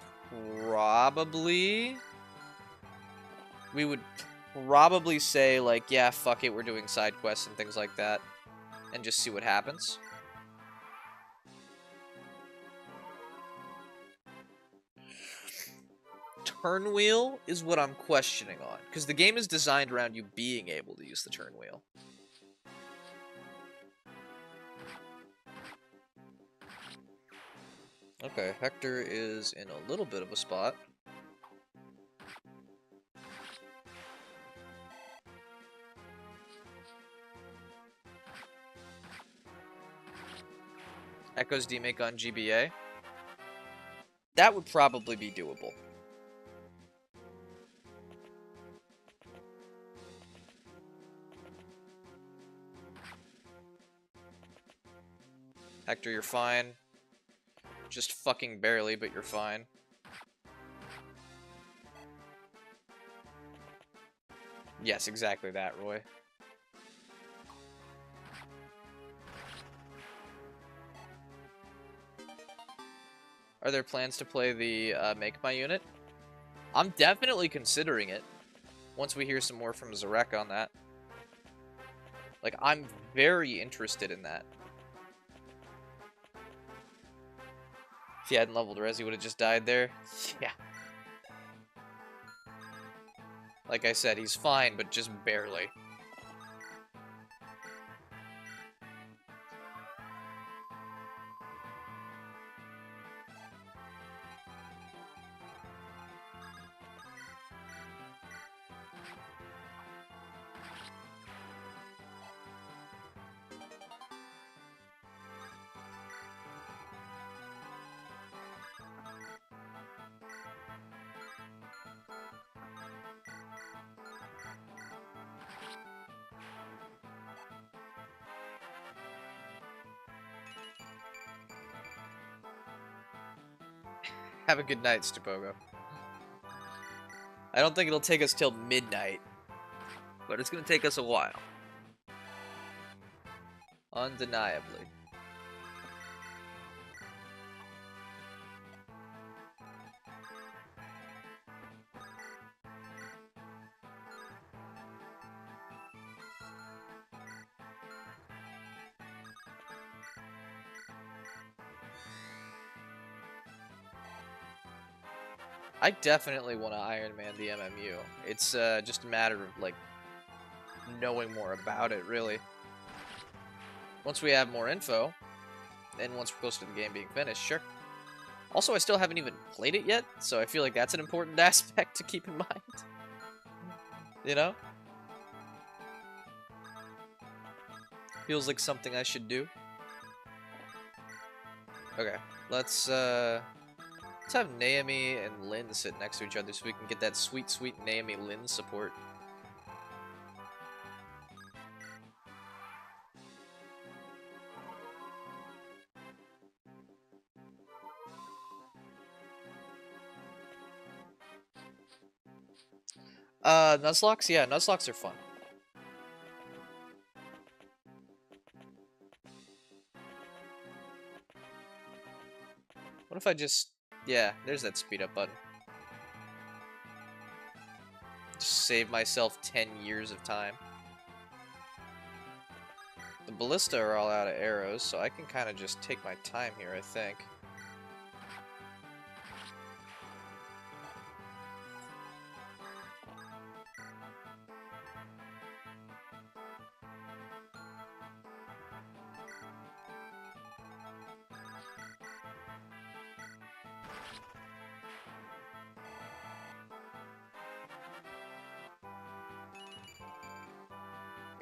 probably say, like, yeah, fuck it, we're doing side quests and things like that, and just see what happens. Turn wheel is what I'm questioning on, because the game is designed around you being able to use the turn wheel. Okay, Hector is in a little bit of a spot. Echoes demake on GBA. That would probably be doable. Hector, you're fine. Just fucking barely, but you're fine. Yes, exactly that, Roy. Are there plans to play the Make My Unit? I'm definitely considering it. Once we hear some more from Zarek on that. Like, I'm very interested in that. If he hadn't leveled Res, he would have just died there. Yeah. Like I said, he's fine, but just barely. Have a good night, Stupogo. I don't think it'll take us till midnight, but it's gonna take us a while. Undeniably. I definitely want to Ironman the MMU. It's just a matter of, like, knowing more about it, really. Once we have more info, and once we're close to the game being finished, sure. Also, I still haven't even played it yet, so I feel like that's an important aspect to keep in mind. You know? Feels like something I should do. Okay, let's have Naomi and Lynn sit next to each other so we can get that sweet, sweet Naomi-Lynn support. Nuzlocke? Yeah, Nuzlocke are fun. What if I just... Yeah, there's that speed up button. Just save myself 10 years of time. The ballista are all out of arrows, so I can kind of just take my time here, I think.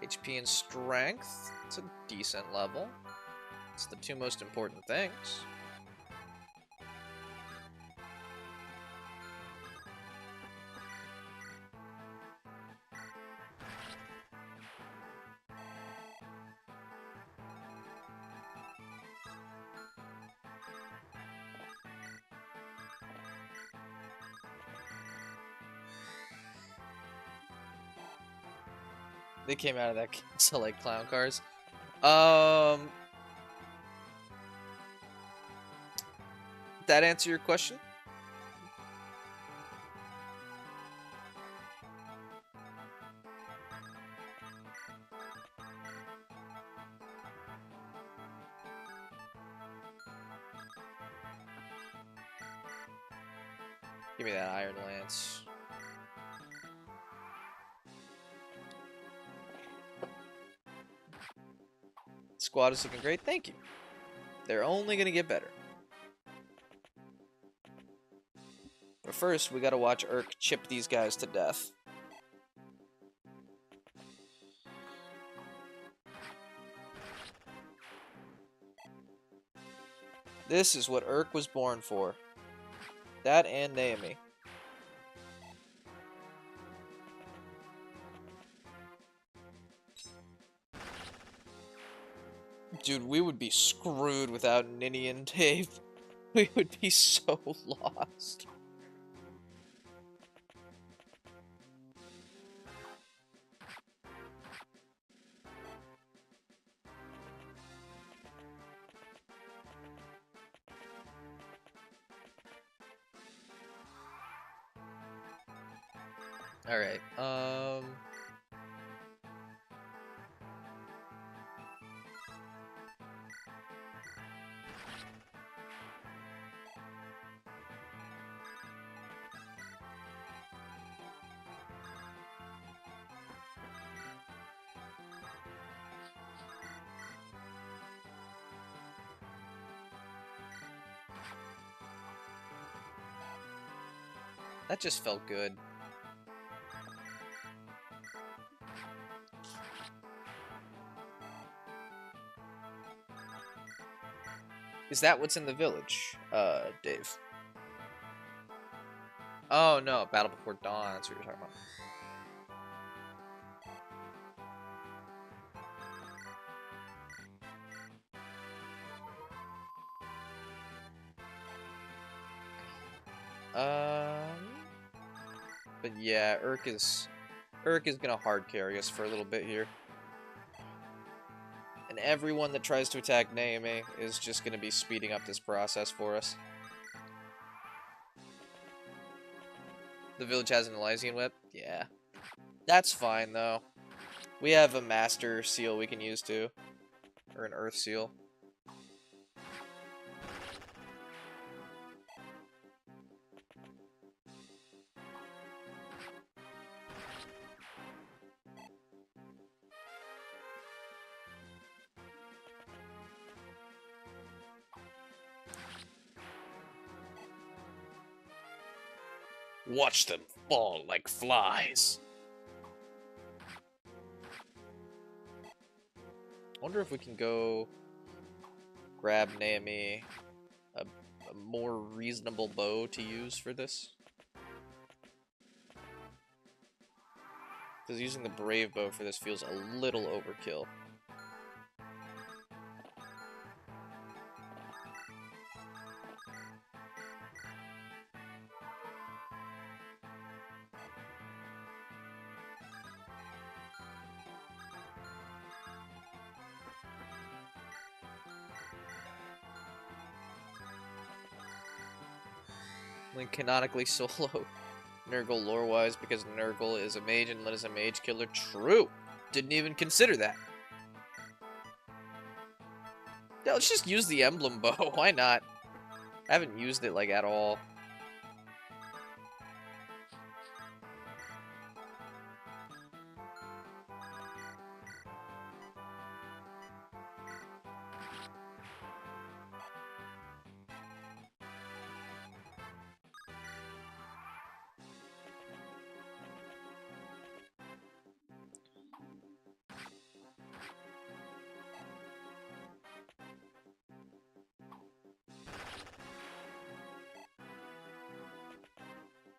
HP and strength. It's a decent level. It's the two most important things. They came out of that castle like clown cars. That answer your question? Give me that Iron Lance. Squad is looking great. Thank you. They're only going to get better. But first, we got to watch Urk chip these guys to death. This is what Urk was born for. That and Naomi. Dude, we would be screwed without Ninny and Dave. We would be so lost. Alright, that just felt good. Is that what's in the village, Dave? Oh, no, Battle Before Dawn, that's what you're talking about. But yeah, Urk is gonna hard carry us for a little bit here. And everyone that tries to attack Naomi is just gonna be speeding up this process for us. The village has an Elysian whip? Yeah. That's fine, though. We have a master seal we can use, too. Or an earth seal. Watch them fall like flies. I wonder if we can go grab Naomi a more reasonable bow to use for this. Because using the brave bow for this feels a little overkill. Link canonically solo Nurgle lore-wise because Nurgle is a mage and Lyn is a mage killer. True! Didn't even consider that. Yeah, let's just use the Emblem bow. Why not? I haven't used it, like, at all.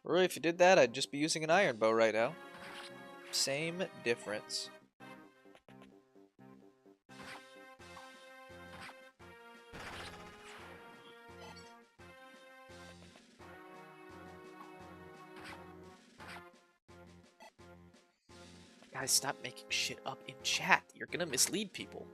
Or if you did that, I'd just be using an iron bow right now. Same difference. Guys, stop making shit up in chat. You're gonna mislead people.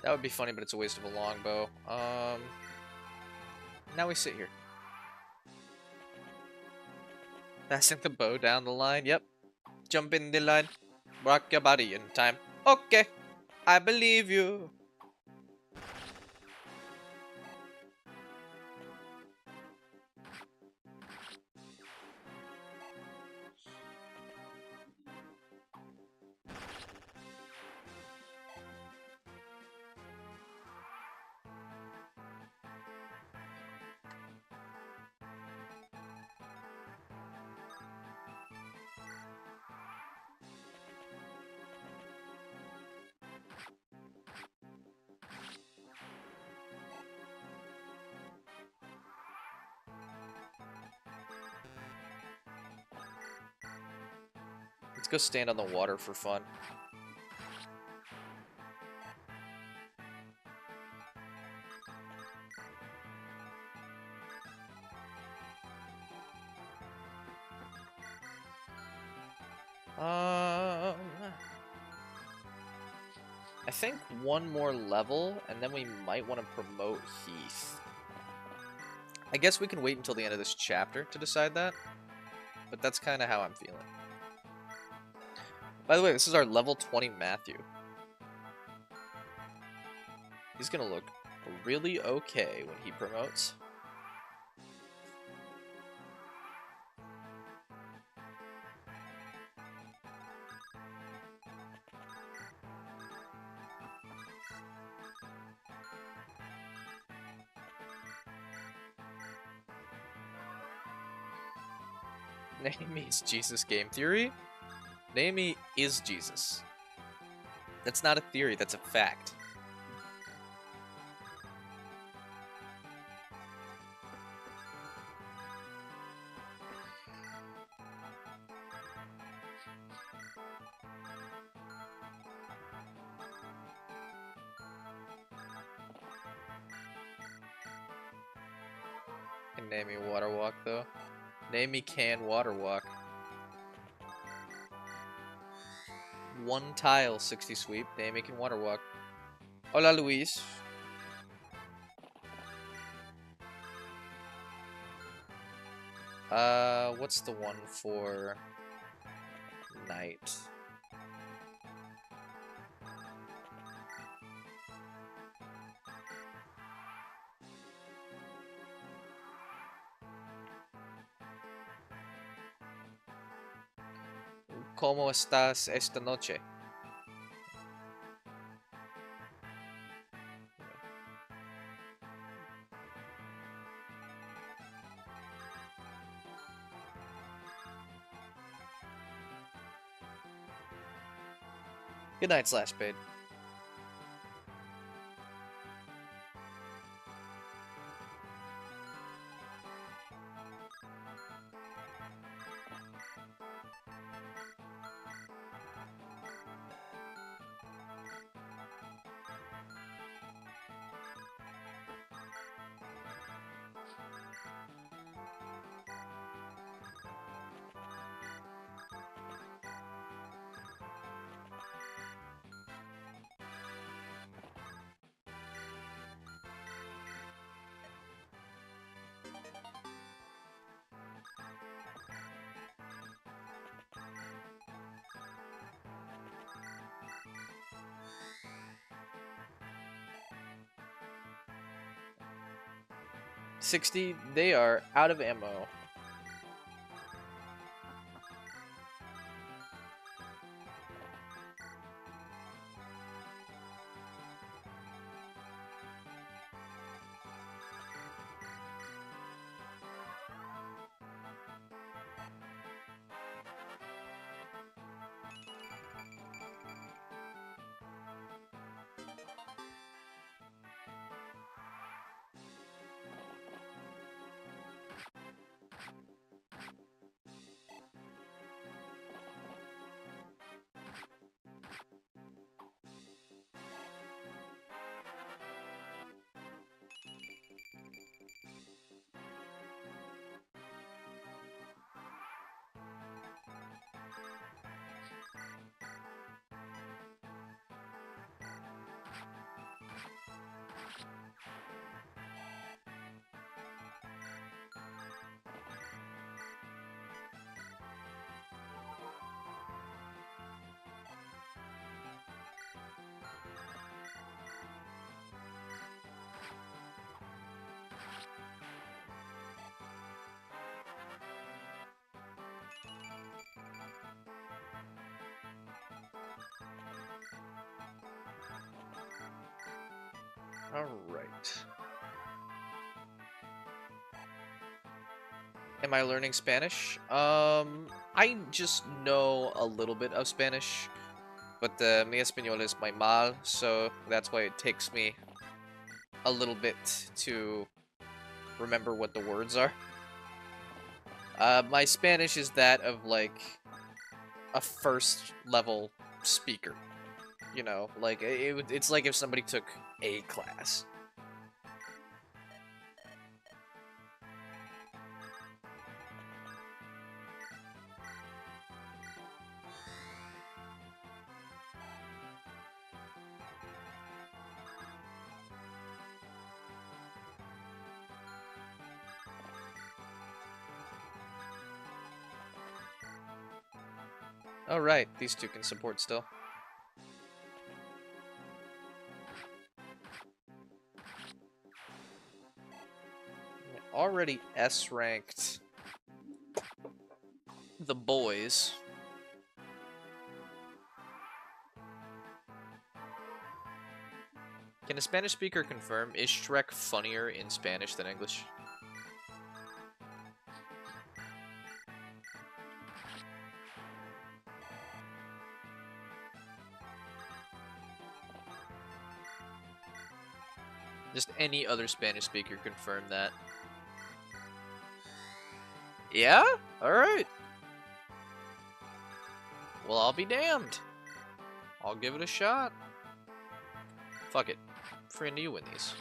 That would be funny, but it's a waste of a longbow. Now we sit here. Passing the bow down the line. Yep. Jump in the line. Rock your body in time. Okay. I believe you. Let's go stand on the water for fun. I think one more level, and then we might want to promote Heath. I guess we can wait until the end of this chapter to decide that, but that's kind of how I'm feeling. By the way, this is our level 20 Matthew. He's gonna look really okay when he promotes. Naomi is Jesus game theory? Naomi is Jesus. That's not a theory, that's a fact. Can Naomi water walk though? Naomi can water walk. One tile 60 sweep. Naomi can water walk. Hola Luis. What's the one for night? ¿Cómo estás esta noche? Good night, Slashbait. 60, they are out of ammo. Alright. Am I learning Spanish? I just know a little bit of Spanish, but mi español es muy mal, so that's why it takes me a little bit to remember what the words are. My Spanish is that of, like, a first-level speaker. You know, like, it's like if somebody took a class. Oh, right. These two can support still. Already S-ranked the boys. Can a Spanish speaker confirm, is Shrek funnier in Spanish than English? Just any other Spanish speaker confirm that. Yeah? Alright. Well, I'll be damned. I'll give it a shot. Fuck it. Friend, you win these.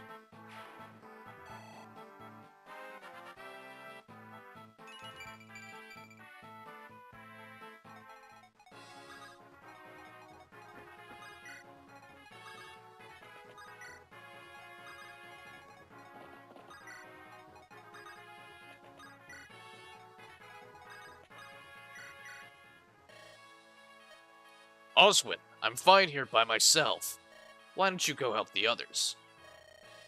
Oswin, I'm fine here by myself. Why don't you go help the others?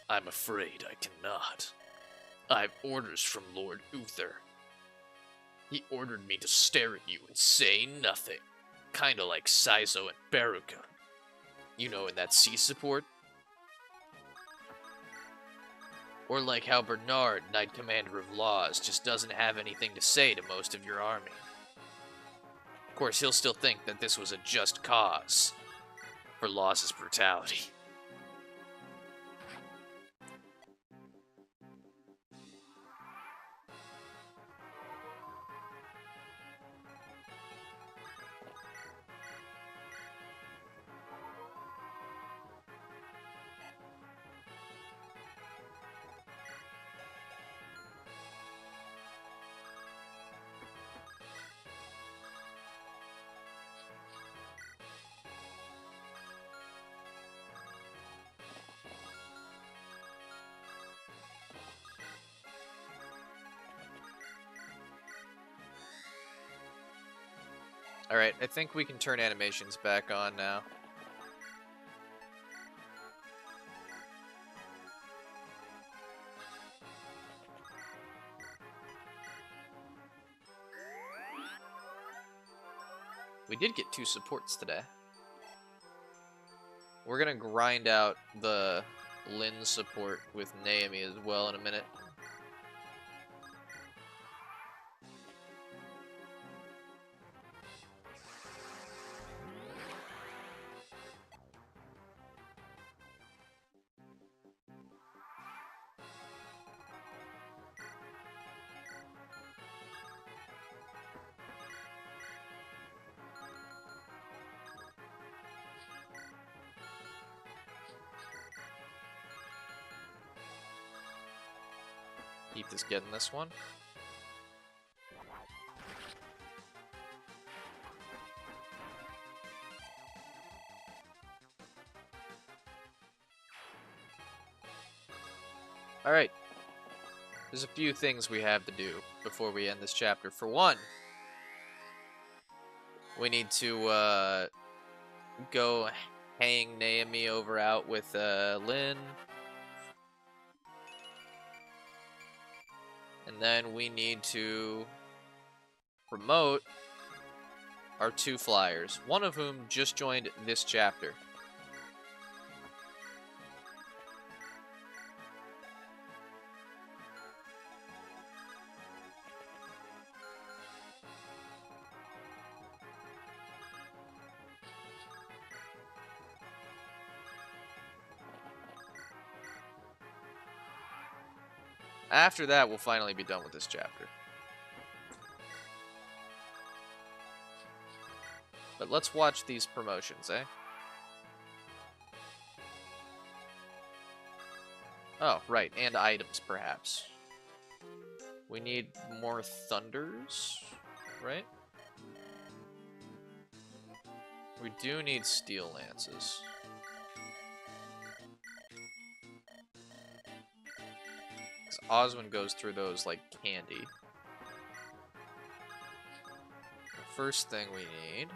I'm afraid I cannot. I've orders from Lord Uther. He ordered me to stare at you and say nothing. Kinda like Saizo and Baruka. You know, in that sea support? Or like how Bernard, Knight Commander of Laws, just doesn't have anything to say to most of your army. Of course, he'll still think that this was a just cause for Law's brutality. Alright, I think we can turn animations back on now. did get 2 supports today. We're gonna grind out the Lin support with Naomi as well in a minute. Keith is getting this one. Alright. There's a few things we have to do before we end this chapter. For one, we need to go hang Naomi over out with Lynn. And then we need to promote our 2 flyers, one of whom just joined this chapter. After that, we'll finally be done with this chapter. But let's watch these promotions, eh? Oh, right, and items, perhaps. We need more thunders, right? We do need steel lances. Oswin goes through those like candy. The first thing we need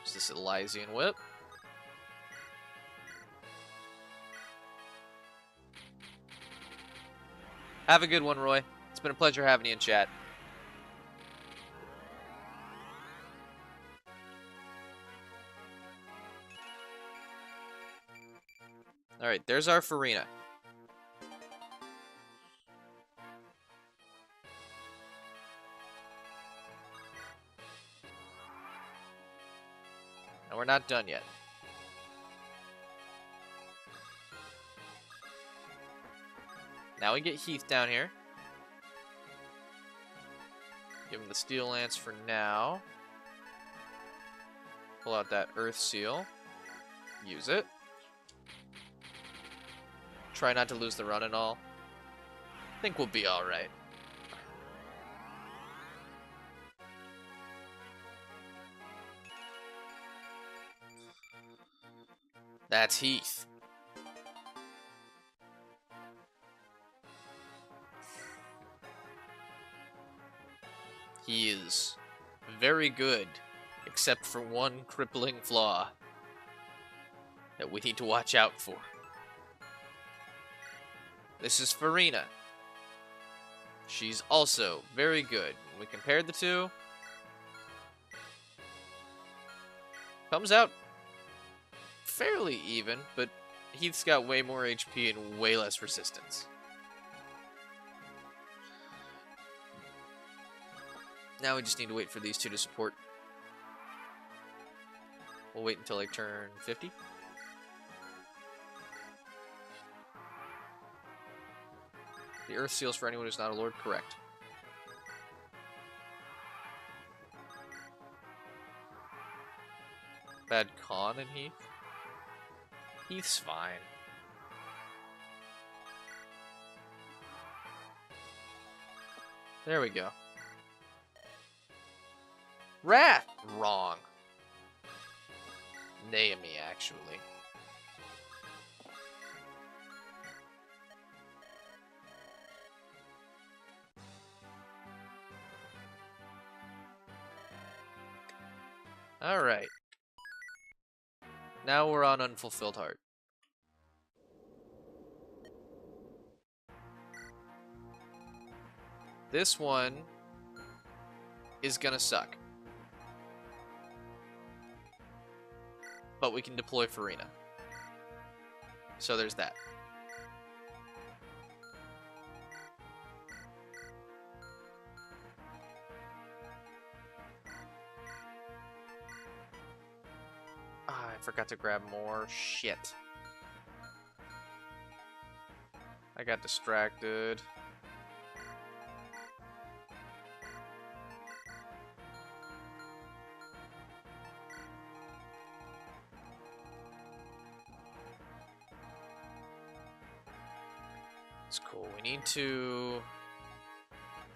is this Elysian Whip. Have a good one, Roy. It's been a pleasure having you in chat. Alright, there's our Farina. And we're not done yet. Now we get Heath down here. Give him the Steel Lance for now. Pull out that Earth Seal. Use it. Try not to lose the run and all. I think we'll be alright. That's Heath. He is very good, except for one crippling flaw that we need to watch out for. This is Farina. She's also very good. When we compared the two, comes out fairly even, but Heath's got way more HP and way less resistance. Now we just need to wait for these two to support. We'll wait until I turn 50. The Earth Seals for anyone who's not a Lord, correct. Bad Con and Heath? Heath's fine. There we go. Wrath! Wrong. Naomi, actually. Alright. Now we're on Unfulfilled Heart. This one is gonna suck. But we can deploy Farina. So there's that. Ah, I forgot to grab more. Shit. I got distracted. It's cool. We need to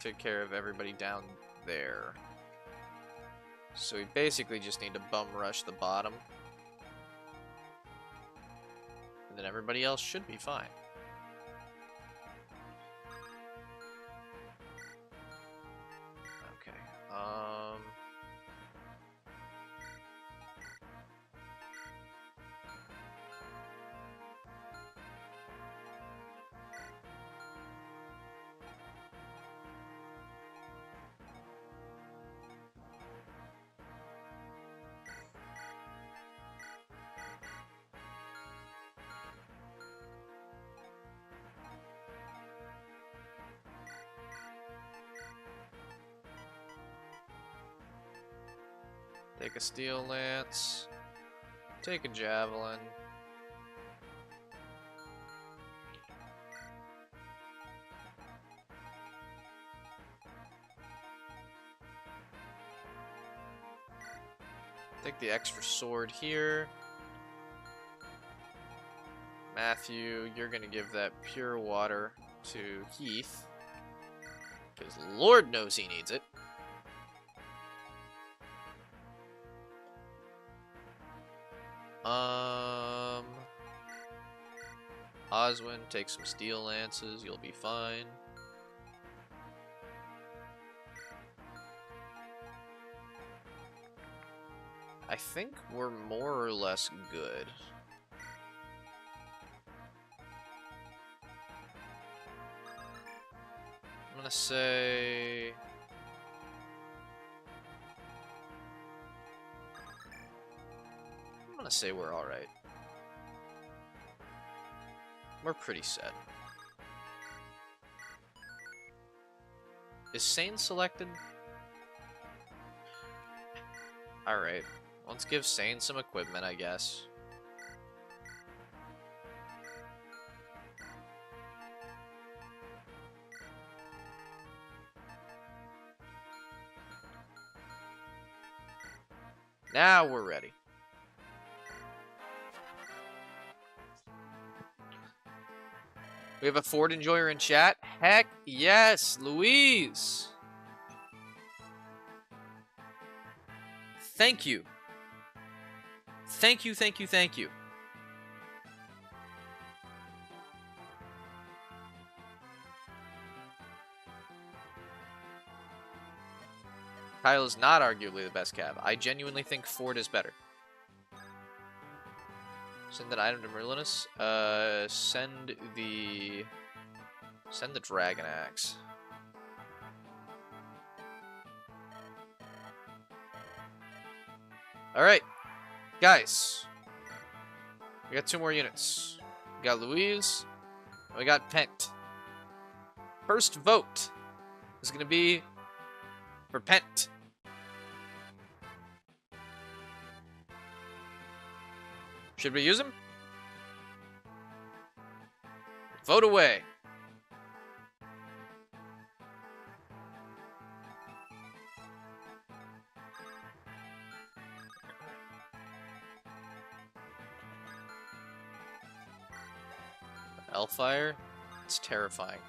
take care of everybody down there. So we basically just need to bum rush the bottom. And then everybody else should be fine. Okay. Take a steel lance. Take a javelin. Take the extra sword here. Matthew, you're gonna give that pure water to Heath. Because Lord knows he needs it. Oswin, take some steel lances, you'll be fine. I think we're more or less good. I'm gonna say... we're alright. We're pretty set. Is Sane selected? Alright. Let's give Sane some equipment, I guess. Now we're ready. We have a Ford enjoyer in chat? Heck yes, Louise! Thank you. Thank you, thank you, thank you. Kyle is not arguably the best cab. I genuinely think Ford is better. Send that item to Merlinus. Send the Dragon Axe. Alright. Guys. We got 2 more units. We got Louise. And we got Pent. First vote is going to be for Pent. Should we use him? Vote away. Hellfire? It's terrifying.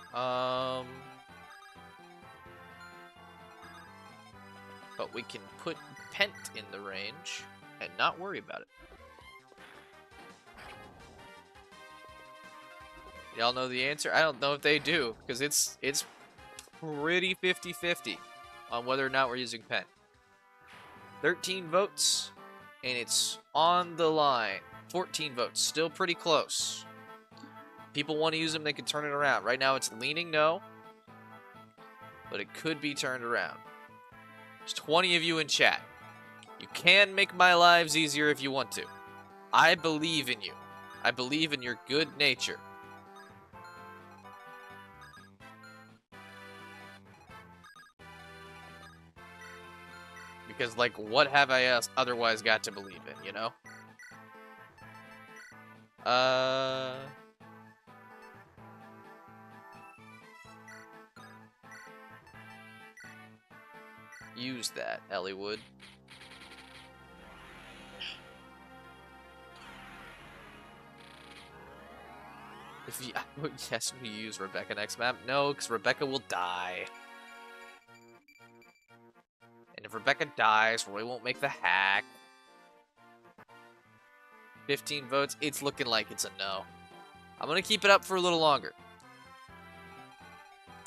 But we can put Pent in the range and not worry about it. Y'all know the answer? I don't know if they do, because it's pretty 50-50 on whether or not we're using Pent. 13 votes, and it's on the line. 14 votes, still pretty close. People want to use them, they can turn it around. Right now it's leaning no. but it could be turned around. There's 20 of you in chat. You can make my lives easier if you want to. I believe in you. I believe in your good nature. Because, like, what have I else otherwise got to believe in, you know? Use that, Elliewood. If you, yes, we use Rebecca next map. No, because Rebecca will die. And if Rebecca dies, Roy won't make the hack. 15 votes. It's looking like it's a no. I'm gonna keep it up for a little longer,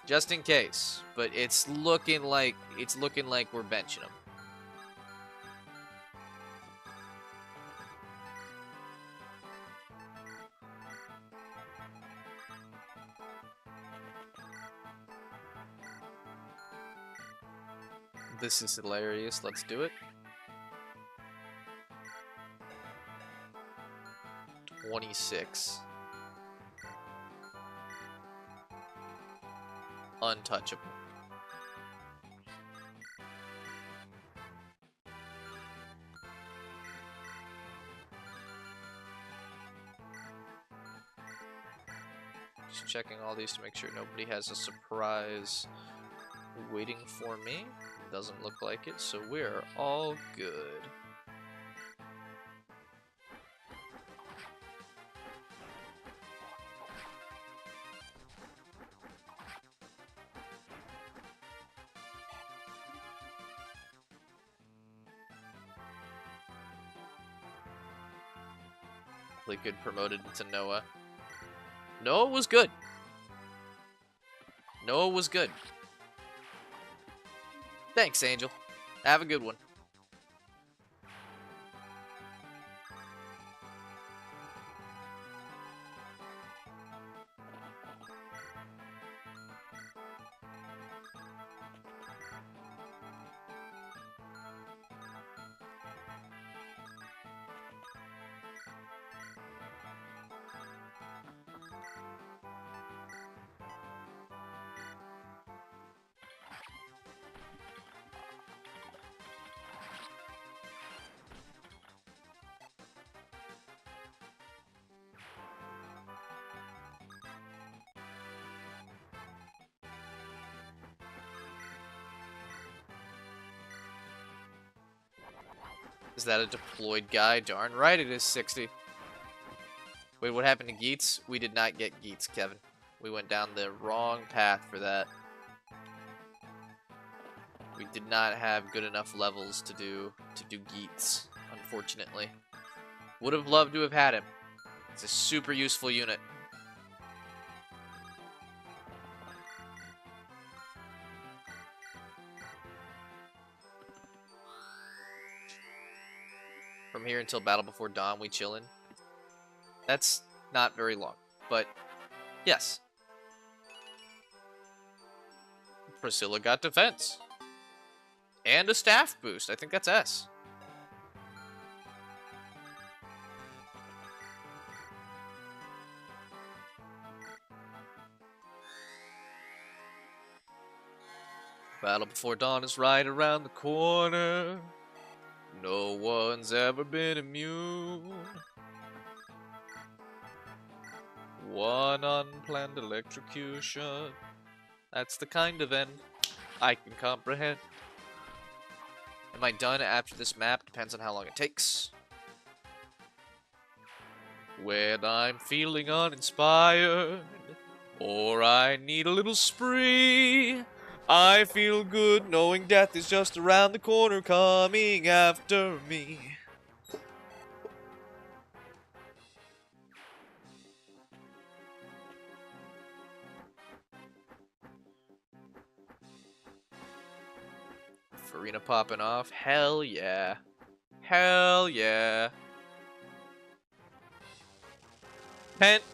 just in case. But it's looking like we're benching him. This is hilarious. Let's do it. 26. Untouchable. Just checking all these to make sure nobody has a surprise waiting for me. Doesn't look like it, so we're all good. Really good, promoted to Noah. Noah was good. Noah was good. Thanks, Angel. Have a good one. Is that a deployed guy? Darn right it is 60. Wait, what happened to Geets? We did not get Geets, Kevin. We went down the wrong path for that. We did not have good enough levels to do Geets, unfortunately. Would have loved to have had him. It's a super useful unit. From here until Battle Before Dawn, we chillin'. That's not very long, but yes. Priscilla got defense. And a staff boost. I think that's S. Battle Before Dawn is right around the corner. No one's ever been immune. One unplanned electrocution. That's the kind of end I can comprehend. Am I done after this map? Depends on how long it takes. When I'm feeling uninspired, or I need a little spree, I feel good knowing death is just around the corner coming after me. Farina popping off. Hell yeah. Hell yeah. Pent,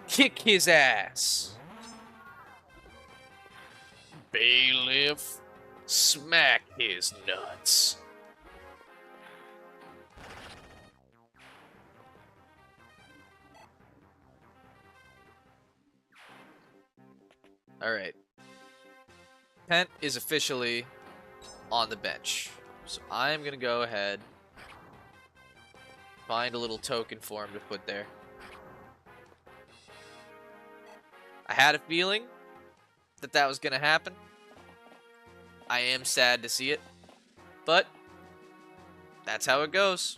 kick his ass. bailiff. Smack his nuts. Alright. Pent is officially on the bench. So I'm going to go ahead, find a little token for him to put there. I had a feeling that that was going to happen. I am sad to see it, but that's how it goes.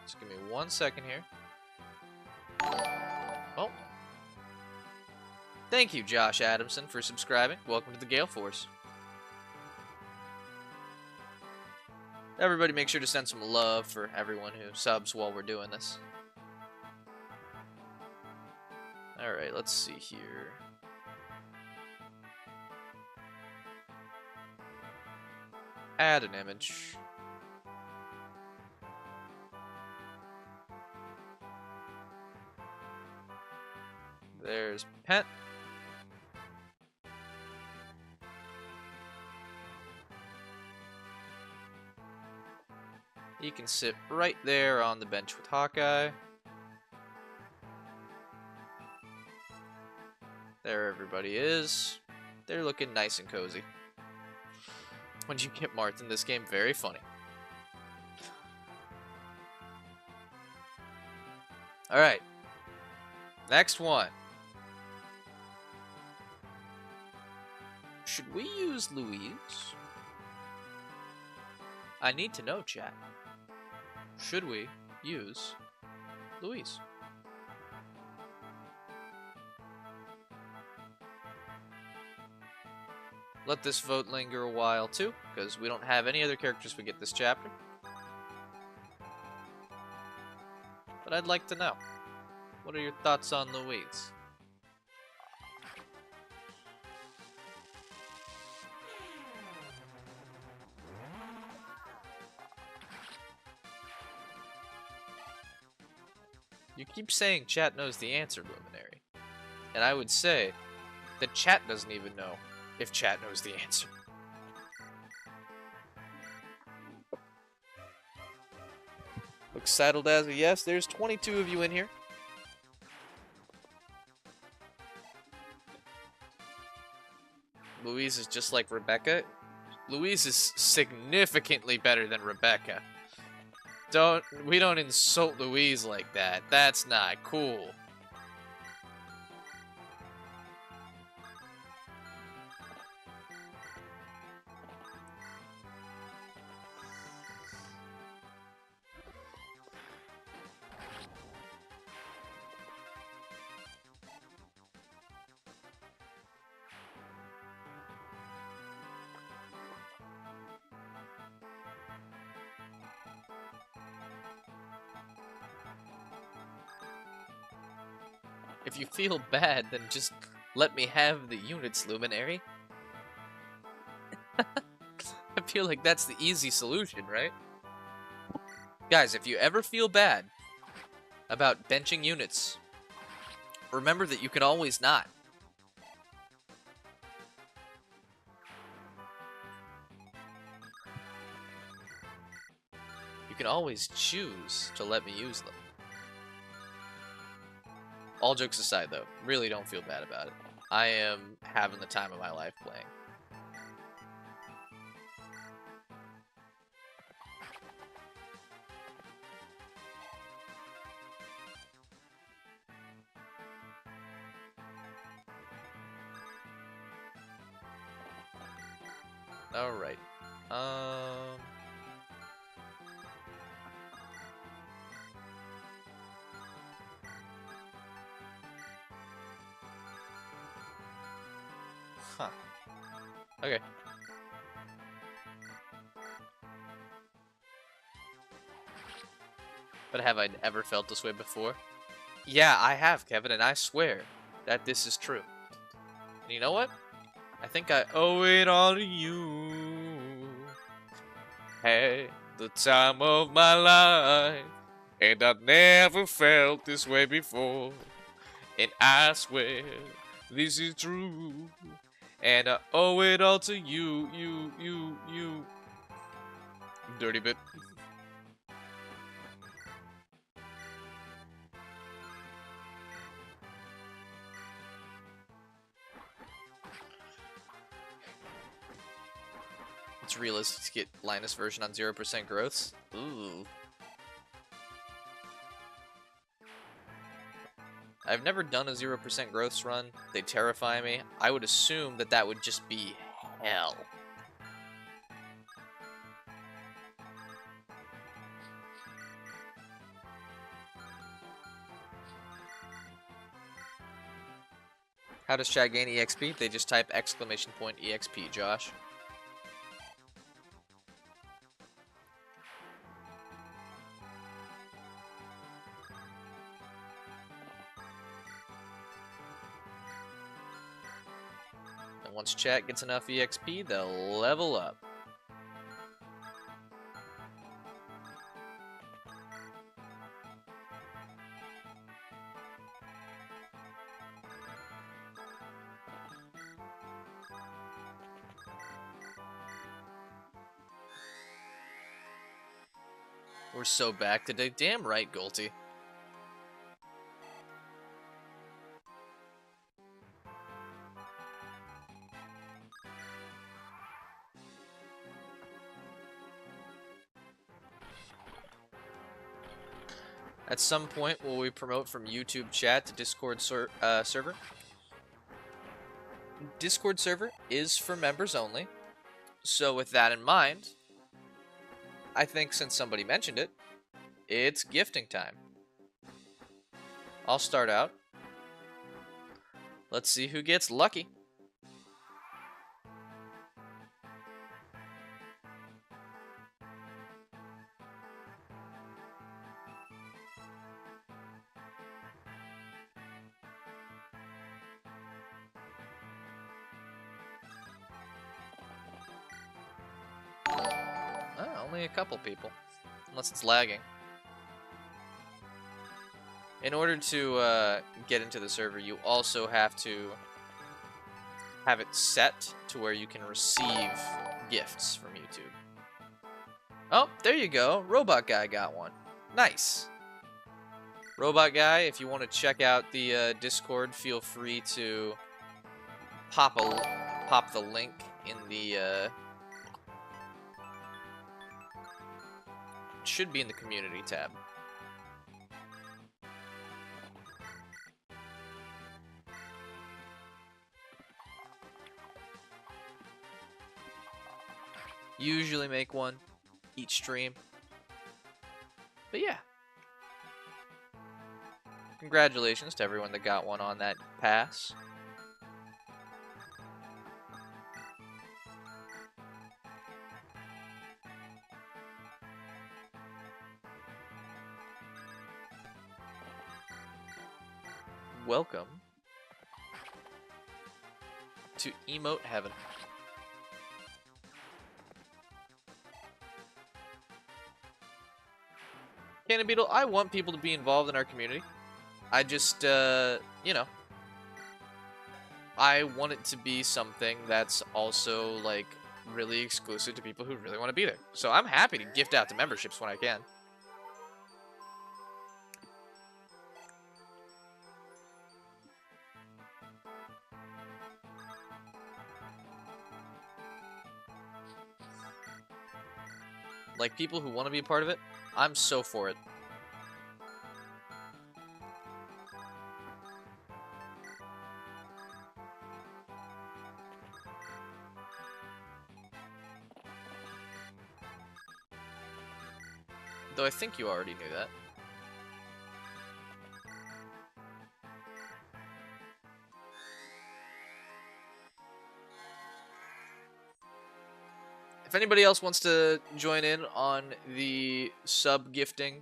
Just give me 1 second here. Oh. Thank you, Josh Adamson, for subscribing. Welcome to the Gale Force. Everybody make sure to send some love for everyone who subs while we're doing this. Alright, let's see here. Add an image. There's Pent. He can sit right there on the bench with Hawkeye. There everybody is. They're looking nice and cozy. When you get marked in this game, very funny. Alright. Next one. Should we use Louise? I need to know, chat. Should we use Louise? Let this vote linger a while too, because we don't have any other characters we get this chapter. But I'd like to know. What are your thoughts on Louise? You keep saying chat knows the answer, Luminary. And I would say that chat doesn't even know if chat knows the answer. Looks settled as a yes. There's 22 of you in here. Louise is just like Rebecca. Louise is significantly better than Rebecca. We don't insult Louise like that. That's not cool. If you feel bad, then just let me have the units, Luminary. I feel like that's the easy solution, right? Guys, if you ever feel bad about benching units, remember that you can always not. You can always choose to let me use them. All jokes aside, though, really don't feel bad about it. I am having the time of my life playing. Alright. Huh. Okay. But have I ever felt this way before? Yeah, I have, Kevin, and I swear that this is true. And you know what? I think I owe it all to you. Had the time of my life, and I've never felt this way before. And I swear this is true. And I owe it all to you, you. Dirty bit. It's realistic to get Linus version on 0% growths. Ooh. I've never done a 0% growths run. They terrify me. I would assume that that would just be hell. How does chat gain EXP? They just type !EXP, Josh. And once chat gets enough EXP, they'll level up. We're so back today. Damn right, Golty. At some point, will we promote from YouTube chat to Discord server? Discord server is for members only. So with that in mind, I think since somebody mentioned it, it's gifting time. I'll start out. Let's see who gets lucky. Only a couple people, unless it's lagging. In order to get into the server, you also have to have it set to where you can receive gifts from YouTube. Oh, there you go. Robot Guy got one. Nice. Robot Guy, if you want to check out the Discord, feel free to pop the link in the should be in the community tab. Usually make one each stream. But yeah. Congratulations to everyone that got one on that pass. Welcome to Emote Heaven. Cannon Beetle, I want people to be involved in our community. I just, you know, I want it to be something that's also, like, really exclusive to people who really want to be there. So I'm happy to gift out to memberships when I can. Like, people who want to be a part of it, I'm so for it. Though I think you already knew that. If anybody else wants to join in on the sub gifting,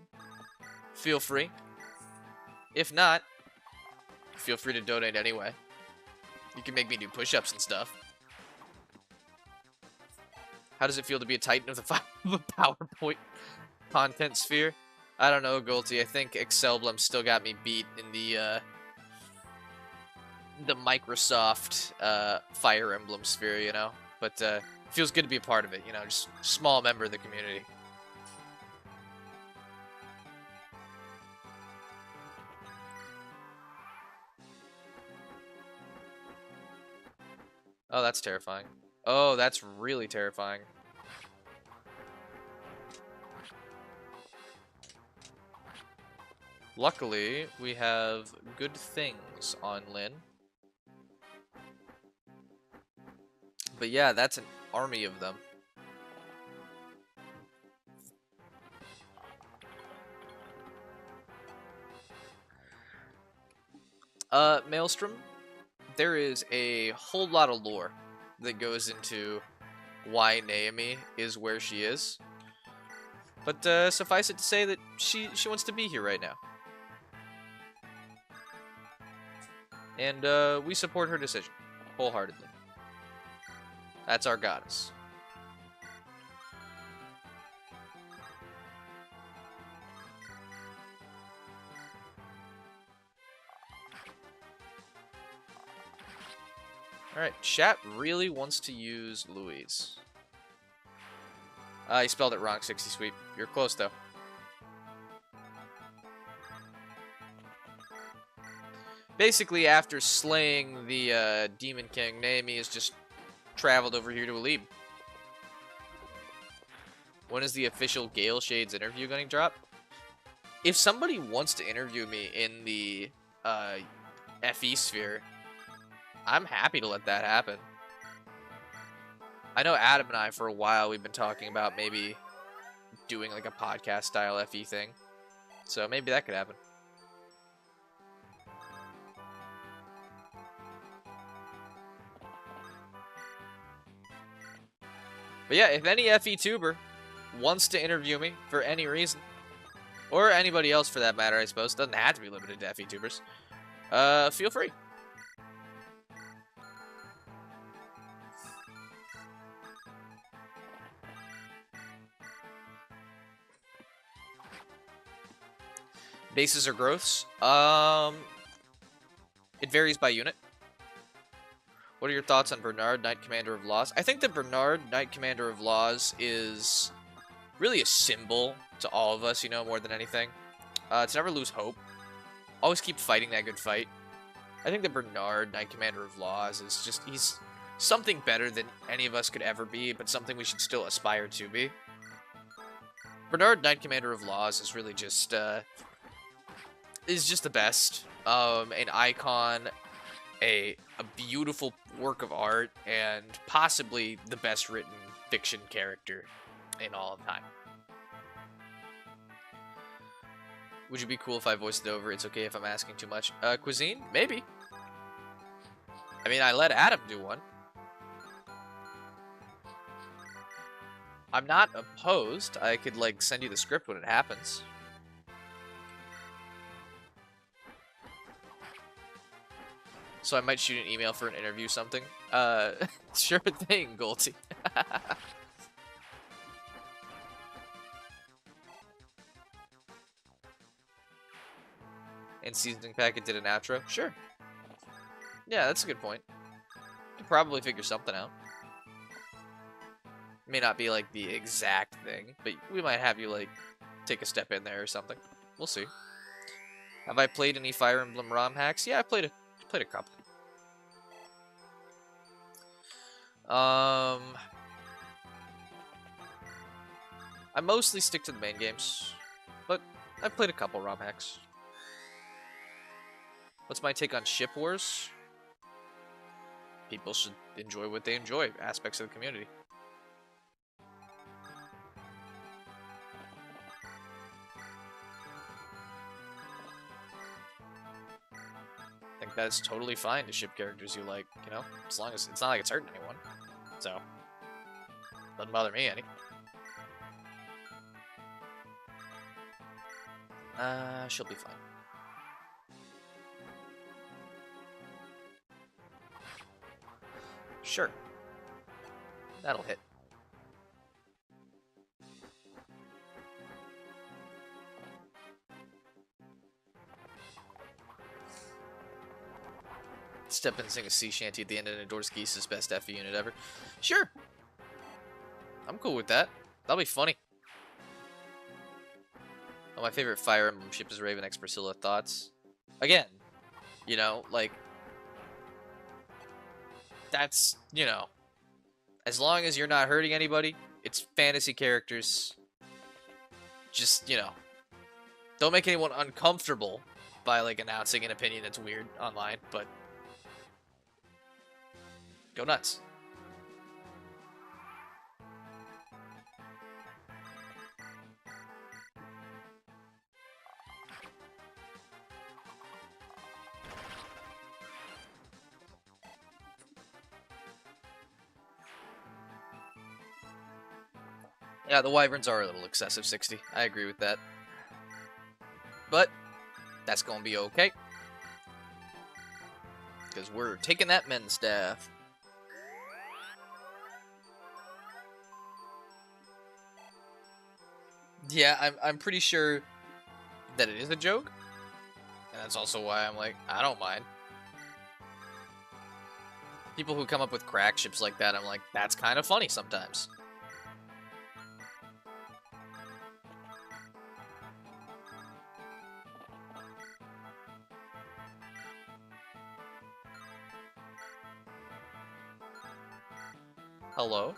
feel free. If not, feel free to donate anyway. You can make me do push-ups and stuff. How does it feel to be a titan of the PowerPoint content sphere? I don't know, Golty. I think Emblem still got me beat in the Microsoft Fire Emblem sphere, you know? But feels good to be a part of it, you know, just a small member of the community. Oh, that's terrifying. Oh, that's really terrifying. Luckily, we have good things on Lynn. But yeah, that's an army of them. Maelstrom, there is a whole lot of lore that goes into why Naomi is where she is. But suffice it to say that she wants to be here right now. And we support her decision wholeheartedly. That's our goddess. Alright, chat really wants to use Louise. You spelled it wrong, 60 Sweep. You're close, though. Basically, after slaying the Demon King, Naomi has just traveled over here to Alib. When is the official Galeshades interview going to drop? If somebody wants to interview me in the FE sphere, I'm happy to let that happen. I know Adam and I, for a while, we've been talking about maybe doing like a podcast style FE thing. So maybe that could happen. But yeah, if any FE tuber wants to interview me for any reason, or anybody else for that matter, I suppose, doesn't have to be limited to FE tubers, feel free. Bases or growths? It varies by unit. What are your thoughts on Bernard, Knight Commander of Laws? I think that Bernard, Knight Commander of Laws, is really a symbol to all of us, you know, more than anything. To never lose hope. Always keep fighting that good fight. I think that Bernard, Knight Commander of Laws, is just, he's something better than any of us could ever be, but something we should still aspire to be. Bernard, Knight Commander of Laws, is really just, is just the best. An icon, a beautiful work of art, and possibly the best written fiction character in all of time. Would you be cool if I voiced it over? It's okay if I'm asking too much. Cuisine? Maybe. I mean, I let Adam do one. I'm not opposed. I could, like, send you the script when it happens. So I might shoot an email for an interview something. Sure thing, Golty. And seasoning packet did an outro? Sure. Yeah, that's a good point. Could probably figure something out. May not be like the exact thing, but we might have you like take a step in there or something. We'll see. Have I played any Fire Emblem ROM hacks? Yeah, I played a couple. I mostly stick to the main games, but I've played a couple ROM hacks. What's my take on ship wars? People should enjoy what they enjoy, aspects of the community. I think that's totally fine to ship characters you like, you know? As long as it's not like it's hurting anyone. So, doesn't bother me any. She'll be fine. Sure. That'll hit. Step in and sing a sea shanty at the end of Nadorski's best FE unit ever. Sure. I'm cool with that. That'll be funny. Oh, my favorite Fire Emblem ship is Raven X Priscilla. Thoughts? Again, you know, like, that's, you know, as long as you're not hurting anybody, it's fantasy characters. Just, you know, don't make anyone uncomfortable by, like, announcing an opinion that's weird online, but go nuts. Yeah, the Wyverns are a little excessive, 60. I agree with that. But that's going to be okay. Because we're taking that men's staff. Yeah, I'm pretty sure that it is a joke. And that's also why I'm like, I don't mind. People who come up with crack ships like that, I'm like, that's kind of funny sometimes. Hello?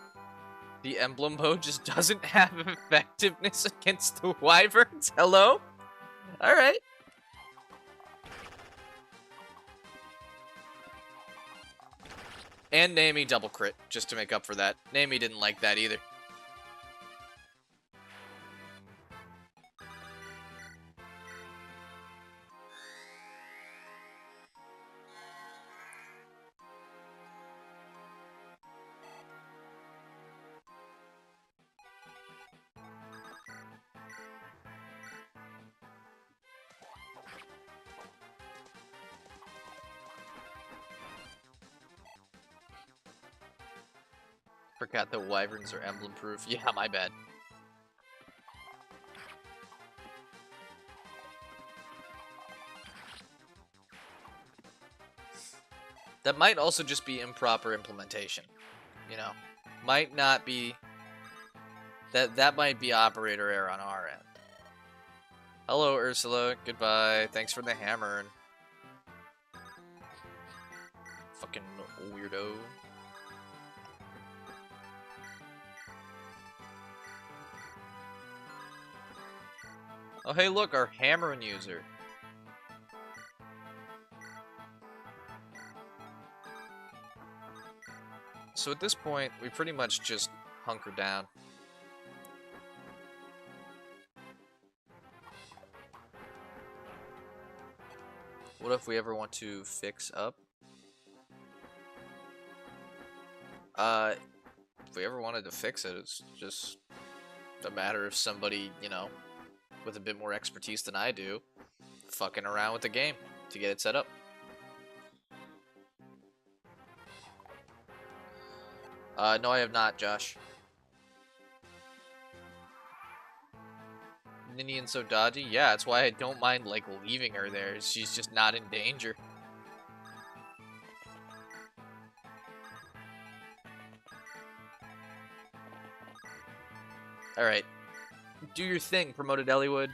The Emblem mode just doesn't have effectiveness against the Wyverns? Hello? Alright. And Naomi double crit, just to make up for that. Naomi didn't like that either. Forgot that Wyverns are emblem proof. Yeah, my bad. That might also just be improper implementation. You know, might not be... That might be operator error on our end. Hello, Ursula. Goodbye. Thanks for the hammer. Fucking weirdo. Oh, hey, look, our hammering user. So at this point, we pretty much just hunker down. What if we ever want to fix up? If we ever wanted to fix it, it's just a matter of somebody, you know, with a bit more expertise than I do, fucking around with the game to get it set up. No, I have not, Josh. Ninian so dodgy? Yeah, that's why I don't mind, like, leaving her there. She's just not in danger. Alright. Do your thing, promoted Elliewood.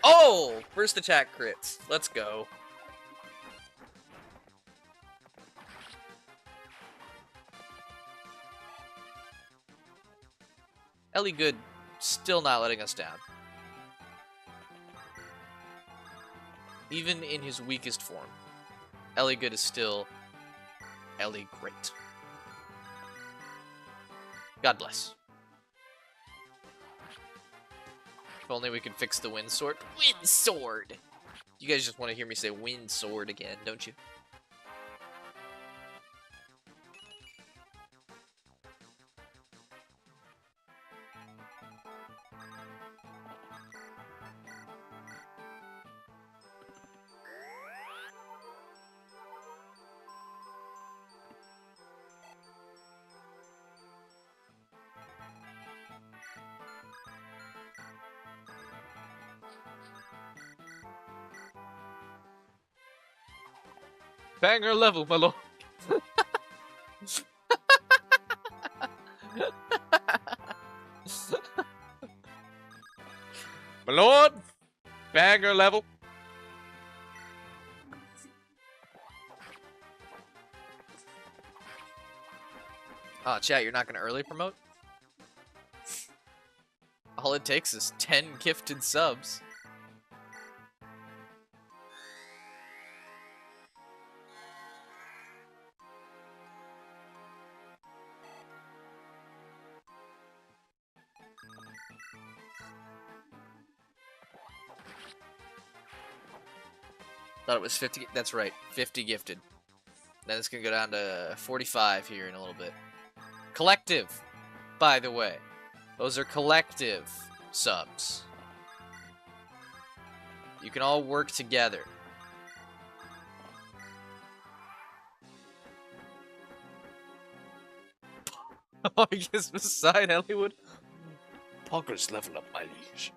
Oh! First attack crits. Let's go. Ellie Good still not letting us down. Even in his weakest form, Ellie Good is still Ellie Great. God bless. If only we could fix the wind sword. Wind sword! You guys just want to hear me say wind sword again, don't you? Banger level, my lord. My lord, banger level. Oh, chat, you're not gonna early promote? All it takes is 10 gifted subs. Thought it was 50. That's right, 50 gifted. Then it's gonna go down to 45 here in a little bit. Collective, by the way. Those are collective subs. You can all work together. I guess beside Hollywood. Poggers level up, my liege.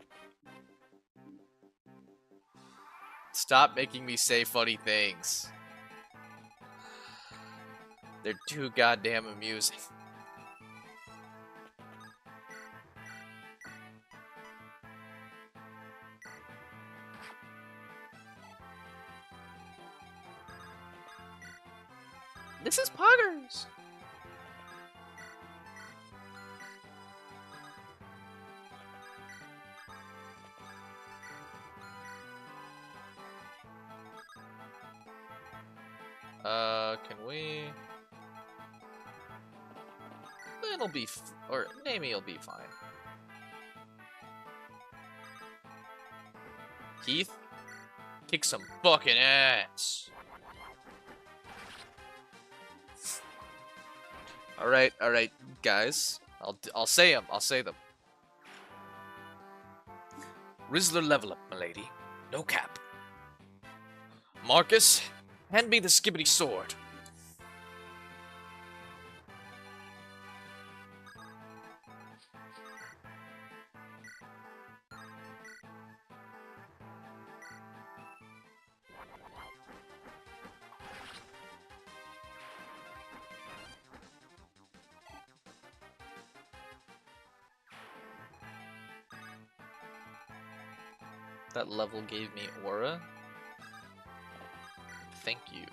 Stop making me say funny things. They're too goddamn amusing. This is Poggers. Can we? It'll be, or maybe it'll be fine. Keith, kick some fucking ass. All right, guys. I'll say them. I'll say them. Rizzler level up, milady. No cap. Marcus, hand me the skibbity sword. That level gave me aura. Thank you.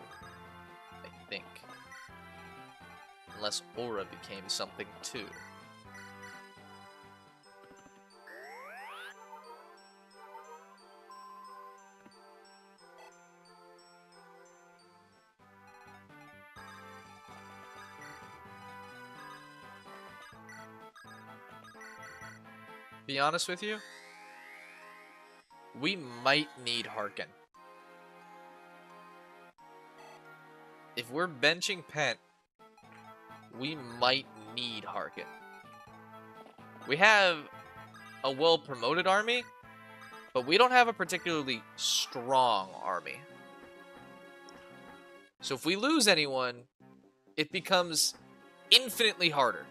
I think. Unless aura became something too. Be honest with you, we might need Harkin. If we're benching Pent, we might need Harkin. We have a well-promoted army, but we don't have a particularly strong army. So if we lose anyone, it becomes infinitely harder.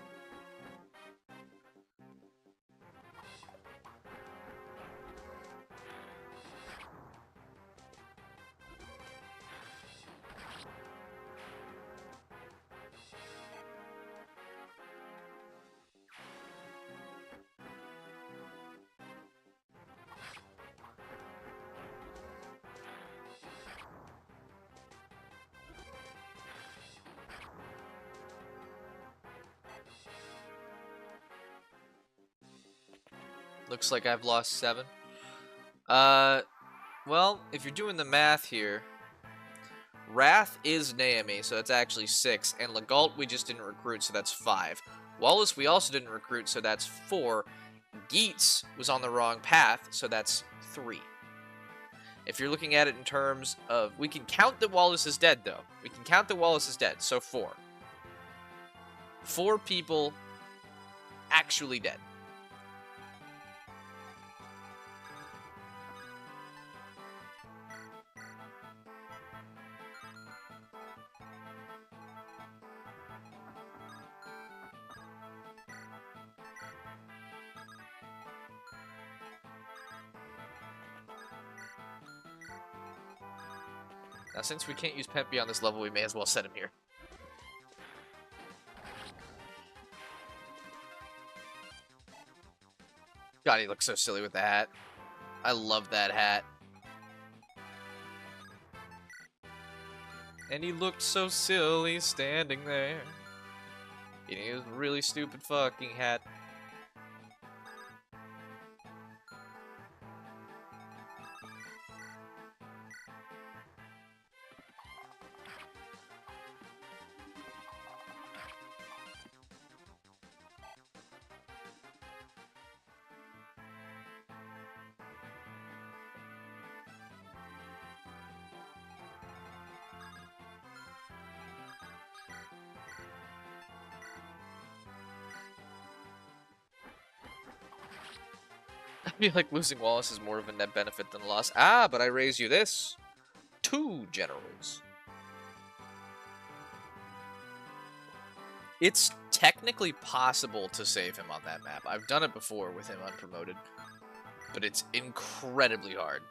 Looks like I've lost 7. Well, if you're doing the math here, Wrath is Naomi, so that's actually 6, and Legault we just didn't recruit, so that's 5. Wallace we also didn't recruit, so that's 4. Geets was on the wrong path, so that's 3. If you're looking at it in terms of... We can count that Wallace is dead, though. We can count that Wallace is dead, so 4. 4 people actually dead. Now, since we can't use Pempy on this level, we may as well set him here. God, he looks so silly with the hat. I love that hat. And he looked so silly standing there. In his really stupid fucking hat. I feel like losing Wallace is more of a net benefit than a loss. Ah, but I raise you this. 2 generals. It's technically possible to save him on that map. I've done it before with him unpromoted, but it's incredibly hard.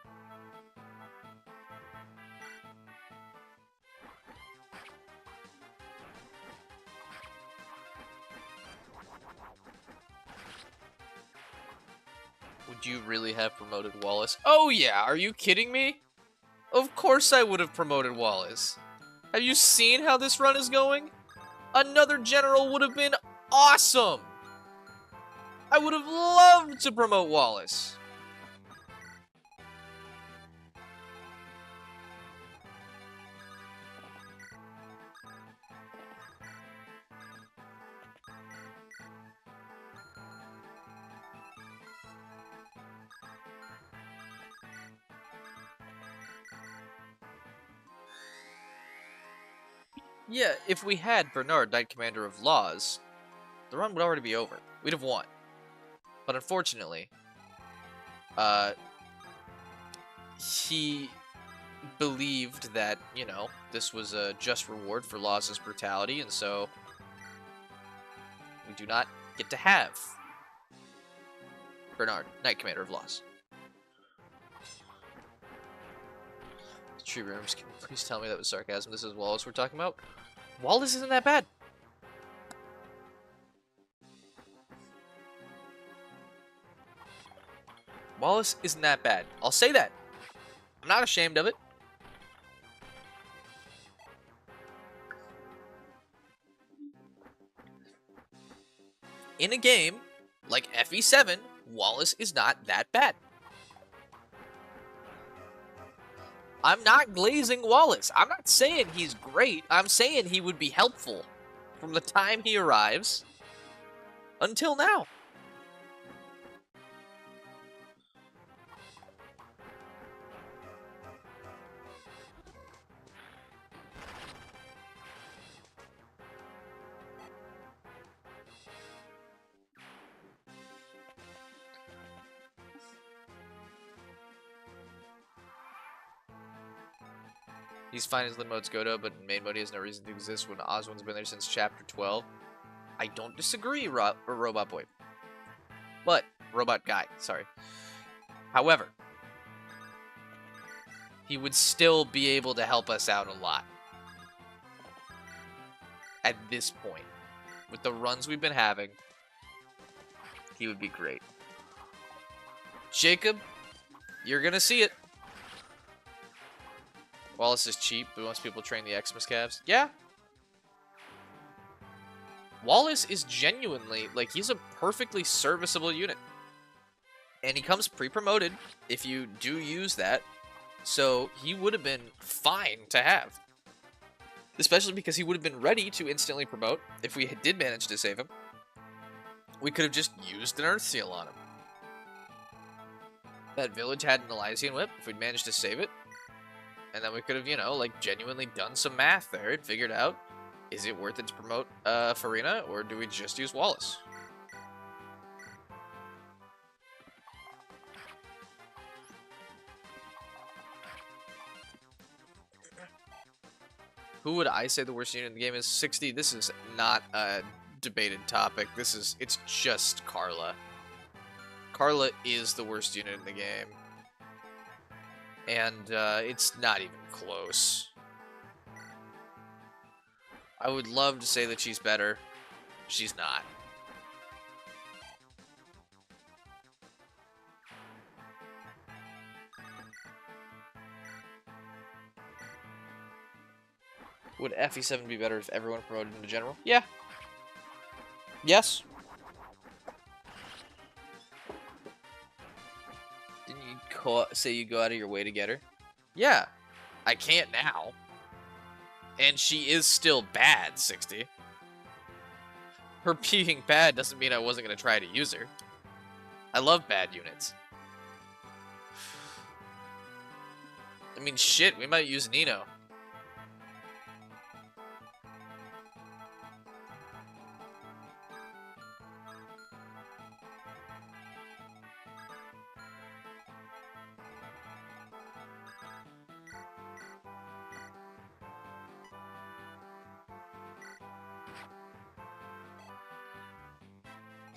Would you really have promoted Wallace? Oh yeah, are you kidding me? Of course I would have promoted Wallace. Have you seen how this run is going? Another general would have been awesome! I would have loved to promote Wallace. Yeah, if we had Bernard, Knight Commander of Laws, the run would already be over. We'd have won. But unfortunately, he believed that, you know, this was a just reward for Laws' brutality, and so we do not get to have Bernard, Knight Commander of Laws. Tree rooms, can you please tell me that was sarcasm? This is Wallace we're talking about. Wallace isn't that bad. Wallace isn't that bad. I'll say that. I'm not ashamed of it. In a game like FE7, Wallace is not that bad. I'm not glazing Wallace. I'm not saying he's great. I'm saying he would be helpful from the time he arrives until now. He's fine as limit mode's Godo, but in main mode he has no reason to exist when Oswin's been there since chapter 12. I don't disagree, Robot Boy. But, Robot Guy, sorry. However, he would still be able to help us out a lot. At this point. With the runs we've been having, he would be great. Jacob, you're gonna see it. Wallace is cheap, but once people train the Xmas calves. Yeah. Wallace is genuinely, like, he's a perfectly serviceable unit. And he comes pre-promoted if you do use that. So he would have been fine to have. Especially because he would have been ready to instantly promote if we did manage to save him. We could have just used an Earth Seal on him. That village had an Elysian Whip if we'd managed to save it. And then we could have, you know, like, genuinely done some math there and figured out, is it worth it to promote Farina, or do we just use Wallace? Who would I say the worst unit in the game is? 60. This is not a debated topic. It's just Carla. Carla is the worst unit in the game. And it's not even close. I would love to say that she's better. She's not. Would FE7 be better if everyone promoted into general? Yeah. Yes. Didn't you say you go out of your way to get her? Yeah. I can't now. And she is still bad, 60. Her being bad doesn't mean I wasn't going to try to use her. I love bad units. I mean, shit, we might use Nino.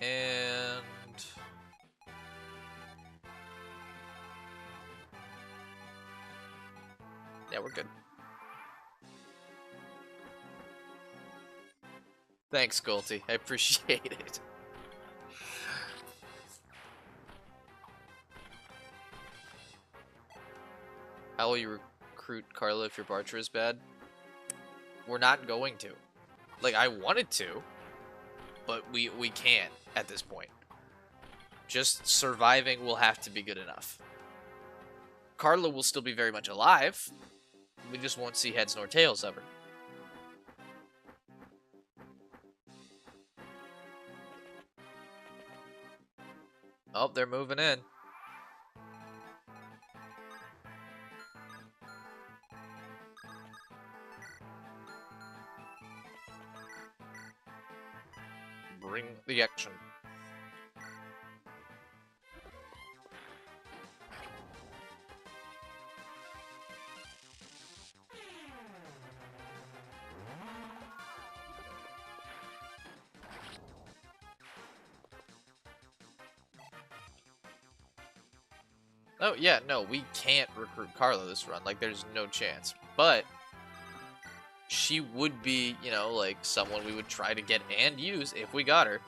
And yeah, we're good. Thanks, Golty. I appreciate it. How will you recruit Carla if your Bartra is bad? We're not going to. Like, I wanted to, but we can't at this point. Just surviving will have to be good enough. Carla will still be very much alive. We just won't see heads nor tails of her. Oh, they're moving in. Bring the action. Oh, yeah, no, we can't recruit Carla this run. Like, there's no chance. But she would be, you know, like, someone we would try to get and use if we got her.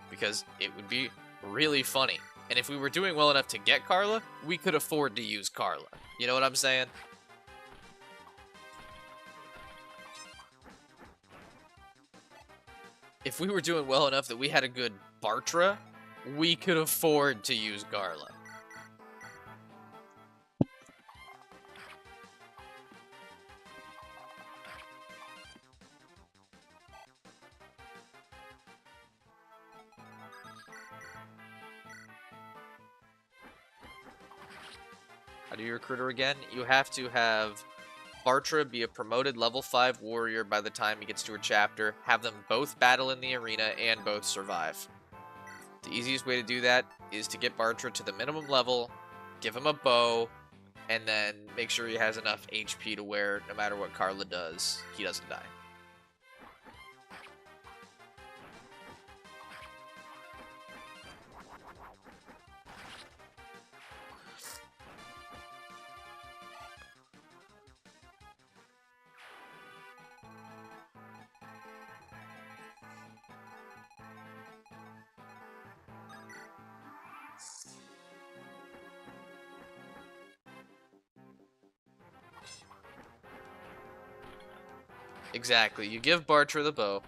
Because it would be really funny. And if we were doing well enough to get Carla, we could afford to use Carla. You know what I'm saying? If we were doing well enough that we had a good Bartra, we could afford to use Carla. How do you recruit her again? You have to have Bartra be a promoted level 5 warrior by the time he gets to her chapter, have them both battle in the arena, and both survive. The easiest way to do that is to get Bartra to the minimum level, give him a bow, and then make sure he has enough HP to where no matter what Carla does, he doesn't die. Exactly. You give Bartra the bow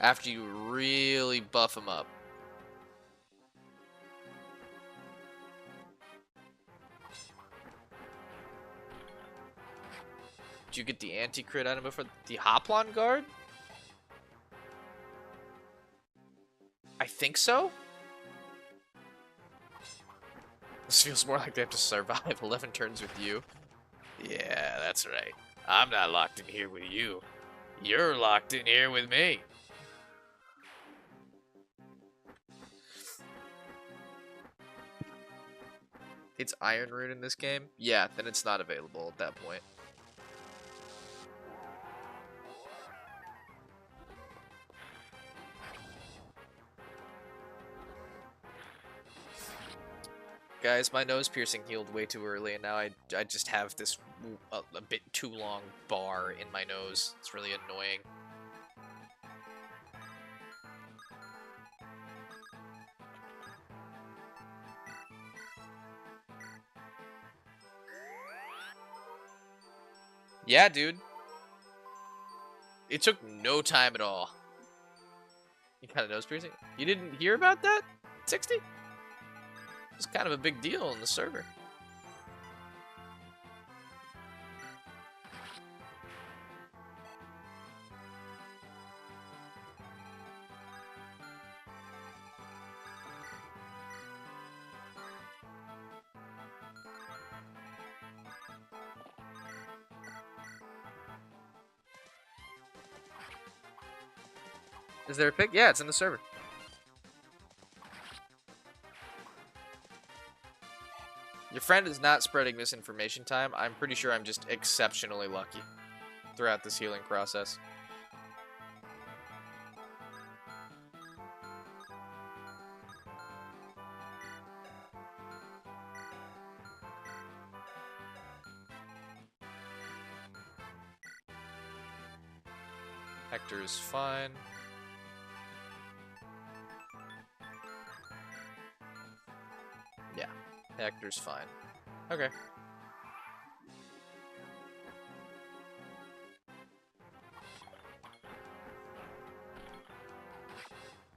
after you really buff him up. Did you get the anti-crit item before the Hoplon guard? I think so. This feels more like they have to survive 11 turns with you. Yeah, that's right. I'm not locked in here with you. You're locked in here with me. It's Iron Rune in this game? Yeah, then it's not available at that point. Guys, my nose piercing healed way too early, and now I just have this a bit too long bar in my nose. It's really annoying. Yeah, dude. It took no time at all. You kind of nose piercing? You didn't hear about that? 60? It's kind of a big deal on the server. Is there a pic? Yeah, it's in the server. Your friend is not spreading misinformation time. I'm pretty sure I'm just exceptionally lucky throughout this healing process. Hector is fine. Yeah, Hector's fine. Okay.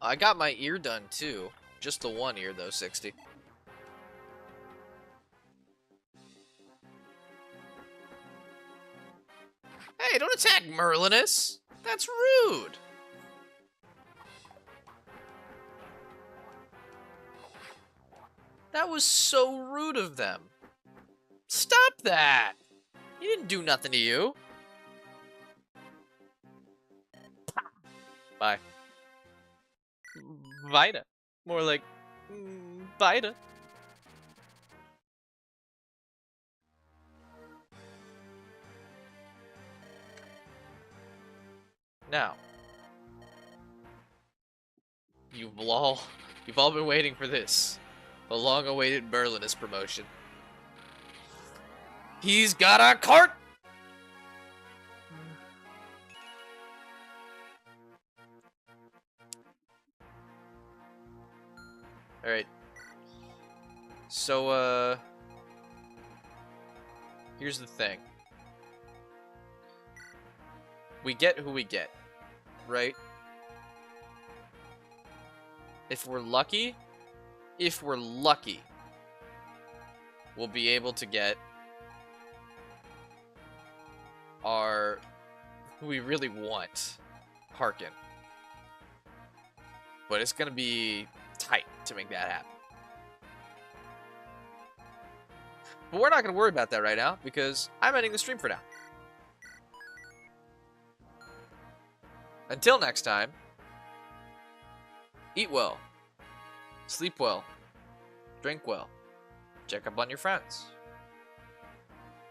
I got my ear done too. Just the one ear though, 60. Hey, don't attack Merlinus! That's rude! That was so rude of them. Stop that! He didn't do nothing to you. Bye. Vida. More like Vida. Now, you've all been waiting for this. The long-awaited Merlinus promotion. He's got a cart! Alright. So, here's the thing. We get who we get, right? If we're lucky, we'll be able to get our who we really want, Harkin. But it's gonna be tight to make that happen. But we're not gonna worry about that right now because I'm ending the stream for now. Until next time, eat well, sleep well, drink well, check up on your friends,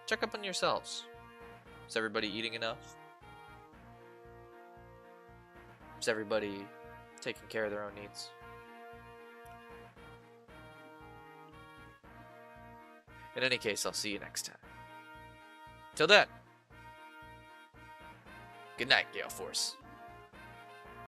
check up on yourselves. Is everybody eating enough? Is everybody taking care of their own needs? In any case, I'll see you next time. Till then, good night, Gale Force.